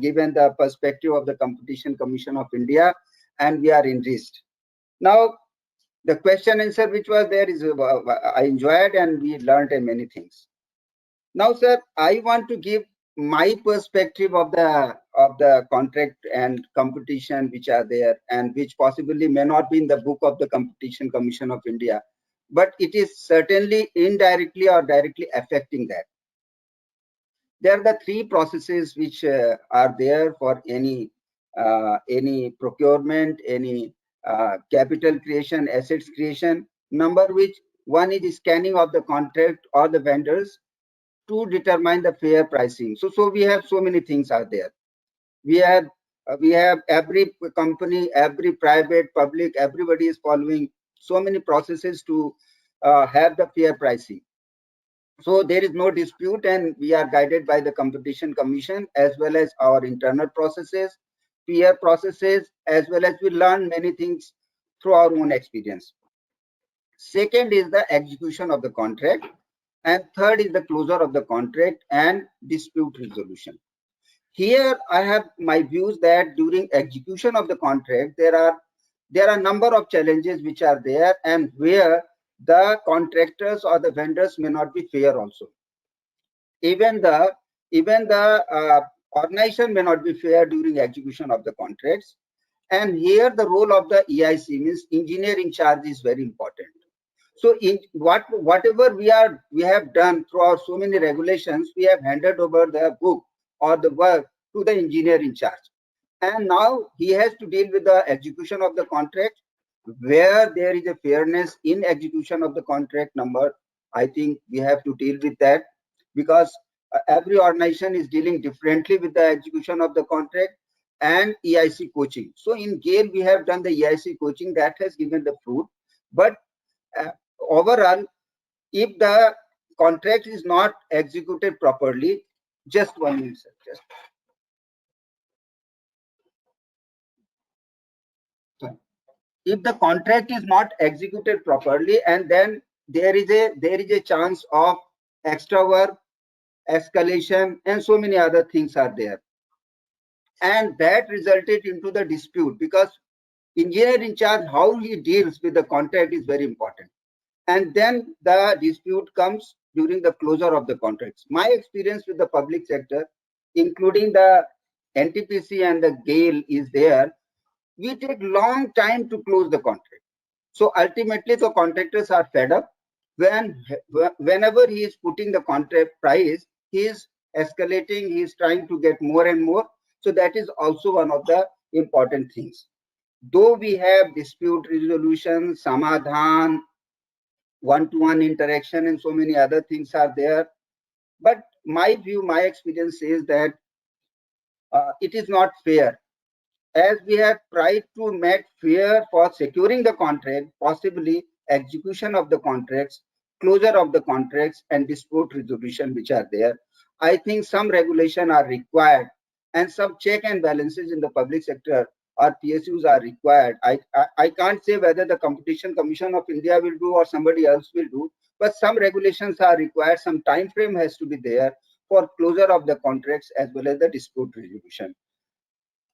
given the perspective of the Competition Commission of India, and we are enriched. Now, the question answer which was there is I enjoyed, and we learned many things. Now, sir, I want to give my perspective of the contract and competition which are there, and which possibly may not be in the book of the Competition Commission of India, but it is certainly indirectly or directly affecting that. There are the three processes which are there for any procurement, any capital creation, assets creation. Number which one is scanning of the contract or the vendors to determine the fair pricing. So we have so many things are there. We have every company, every private, public, everybody is following so many processes to have the fair pricing. So there is no dispute, and we are guided by the Competition Commission as well as our internal processes, peer processes, as well as we learn many things through our own experience. Second is the execution of the contract, and third is the closure of the contract and dispute resolution. Here I have my views that during execution of the contract, there are a number of challenges which are there, and where the contractors or the vendors may not be fair also. Even the organization may not be fair during execution of the contracts. And here the role of the EIC, means engineering charge, is very important. So in whatever we have done through our so many regulations, we have handed over the book or the work to the engineer in charge. And now he has to deal with the execution of the contract, where there is a fairness in execution of the contract number. I think we have to deal with that, because every organization is dealing differently with the execution of the contract, and EIC coaching. So in GAIL, we have done the EIC coaching that has given the fruit. But overall, if the contract is not executed properly, just 1 minute, sir, just. If the contract is not executed properly, and then there is a chance of extra work, escalation, and so many other things are there, and that resulted into the dispute, because engineer in charge, how he deals with the contract is very important. And then the dispute comes during the closure of the contracts. My experience with the public sector, including the NTPC and the GAIL, is there. We take long time to close the contract. So ultimately, the contractors are fed up. Whenever he is putting the contract price, he is escalating, he is trying to get more and more. So that is also one of the important things. Though we have dispute resolution, samadhan, one-to-one interaction, and so many other things are there, but my view, my experience says that it is not fair. as we have tried to make fair for securing the contract, possibly execution of the contracts, closure of the contracts, and dispute resolution which are there. I think some regulation are required and some check and balances in the public sector or PSUs are required. I can't say whether the Competition Commission of India will do or somebody else will do, but some regulations are required, some time frame has to be there for closure of the contracts as well as the dispute resolution.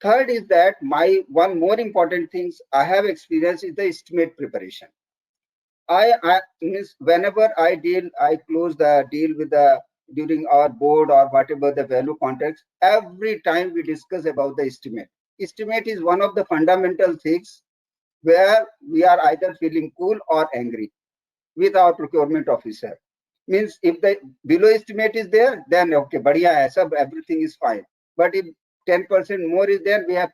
Third is that my one more important things I have experienced is the estimate preparation. I means whenever I close the deal with the during our board or whatever the value contracts, every time we discuss about the estimate. Estimate is one of the fundamental things where we are either feeling cool or angry with our procurement officer. Means if the below estimate is there, then okay, badhiya hai, sab everything is fine. But if 10% more is there, we have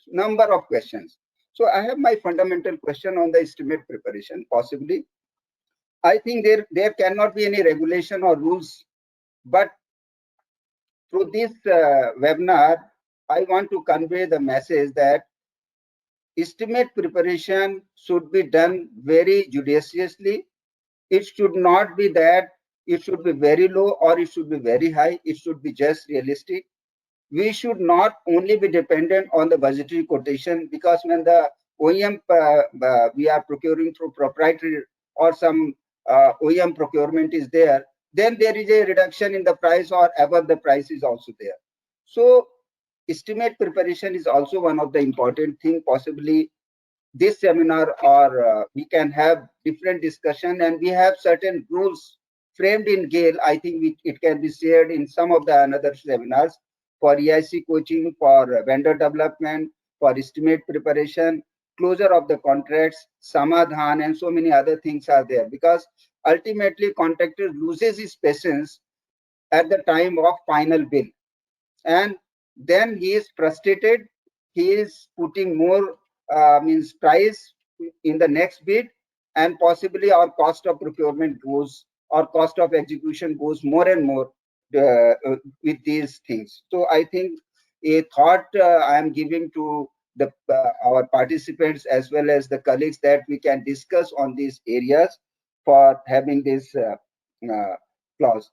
number of questions. So I have my fundamental question on the estimate preparation. Possibly, I think there cannot be any regulation or rules, but through this webinar, I want to convey the message that estimate preparation should be done very judiciously. It should not be that it should be very low or it should be very high. It should be just realistic. We should not only be dependent on the budgetary quotation, because when the OEM we are procuring through proprietary or some OEM procurement is there, then there is a reduction in the price or above the price is also there. So estimate preparation is also one of the important thing. Possibly this seminar or we can have different discussion, and we have certain rules framed in GAIL. I think it can be shared in some of the another seminars for EIC coaching, for vendor development, for estimate preparation, closure of the contracts, samadhan, and so many other things are there, because ultimately contractor loses his patience at the time of final bill, and then he is frustrated. He is putting more means price in the next bid, and possibly our cost of procurement goes, or cost of execution goes more and more with these things. So I think a thought I am giving to the our participants as well as the colleagues, that we can discuss on these areas for having this clause.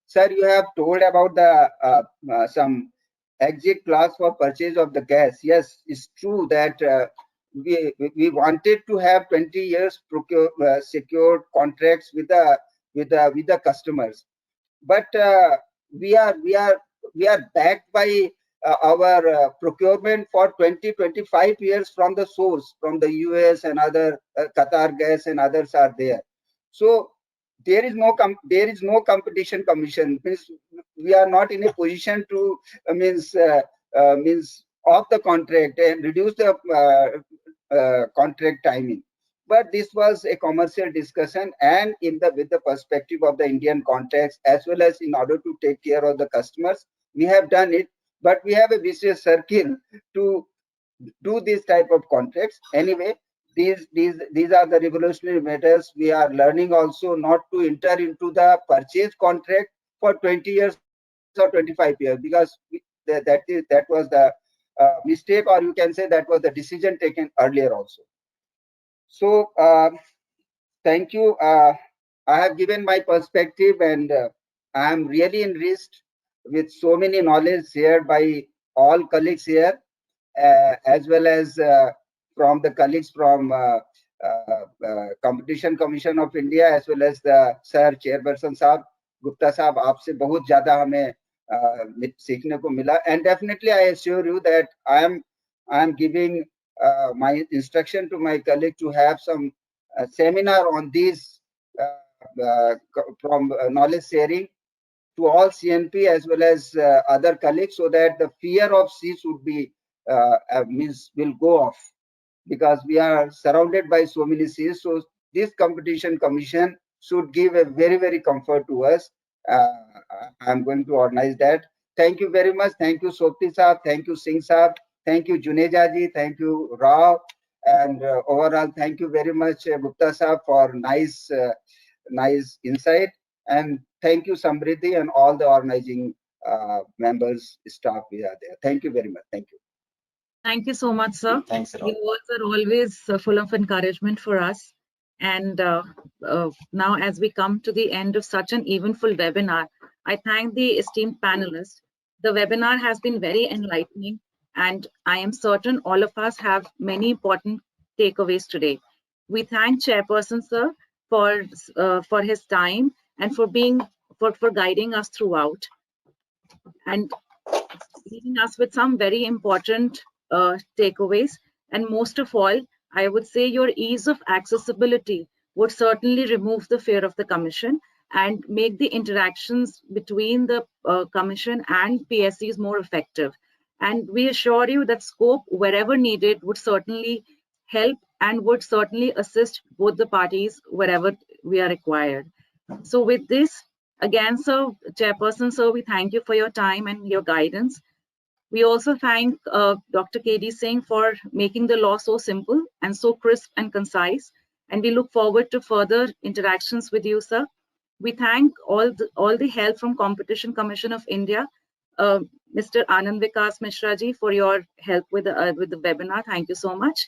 Sir, you have told about the some exit clause for purchase of the gas. Yes, it's true that we wanted to have 20 years secured contracts with the customers, but we are backed by our procurement for 20-25 years from the source, from the US and other Qatar Gas and others are there. So there is no competition commission. Means we are not in a position to means off the contract and reduce the contract timing. But this was a commercial discussion, and with the perspective of the Indian context, as well as in order to take care of the customers, we have done it. But we have a vicious circle to do this type of contracts. Anyway, these are the revolutionary matters. We are learning also not to enter into the purchase contract for 20 years or 25 years, because that was the mistake, or you can say that was the decision taken earlier also. So thank you. I have given my perspective, and I am really enriched with so many knowledge shared by all colleagues here, as well as from the colleagues from Competition Commission of India, as well as the Sir Chairperson Sahab, Gupta Sahab. आपसे बहुत ज़्यादा हमें सीखने को मिला, and definitely I assure you that I am giving my instruction to my colleague to have some seminar on these from knowledge sharing to all CNP as well as other colleagues, so that the fear of seats would be will go off, because we are surrounded by so many seats. So this competition commission should give a very comfort to us. I'm going to organize that. Thank you very much. Thank you Sopti Saab. Thank you Singh Saab. Thank you Juneja ji. Thank you Rao. And overall, thank you very much Gupta Saab for nice insight. And thank you Samriddhi and all the organizing members, staff we are there. Thank you very much. Thank you. Thank you so much, sir. Thanks a lot. Your words are always full of encouragement for us. And now, as we come to the end of such an eventful webinar, I thank the esteemed panelists. The webinar has been very enlightening, and I am certain all of us have many important takeaways today. We thank Chairperson, sir, for his time and for guiding us throughout and leaving us with some very important takeaways. And most of all, I would say your ease of accessibility would certainly remove the fear of the Commission and make the interactions between the Commission and PSCs more effective. And we assure you that scope, wherever needed, would certainly help and would certainly assist both the parties wherever we are required. So with this, again, sir, Chairperson, sir, we thank you for your time and your guidance. We also thank Dr. K.D. Singh for making the law so simple and so crisp and concise. And we look forward to further interactions with you, sir. We thank all the help from Competition Commission of India, Mr. Anand Vikas Mishra ji, for your help with the webinar. Thank you so much.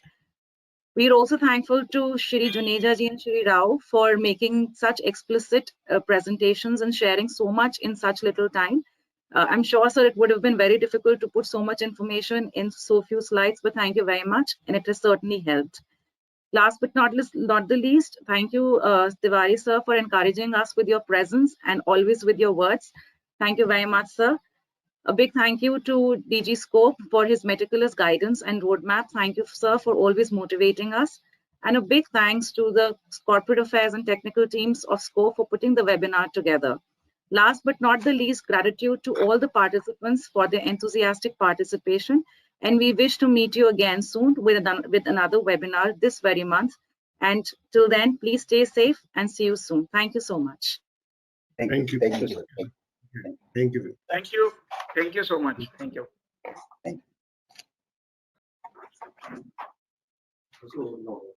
We are also thankful to Shri Juneja ji and Shri Rao for making such explicit presentations and sharing so much in such little time. I'm sure, sir, it would have been very difficult to put so much information in so few slides, but thank you very much, and it has certainly helped. Last but not the least, thank you, Tiwari, sir, for encouraging us with your presence and always with your words. Thank you very much, sir. A big thank you to DG Scope for his meticulous guidance and roadmap. Thank you, sir, for always motivating us. And a big thanks to the corporate affairs and technical teams of Scope for putting the webinar together. Last but not the least, gratitude to all the participants for their enthusiastic participation. And we wish to meet you again soon with another webinar this very month. And till then, please stay safe and see you soon. Thank you so much. Thank you. Thank you. Thank you. Thank you. Thank you so much. Thank you. Thank you.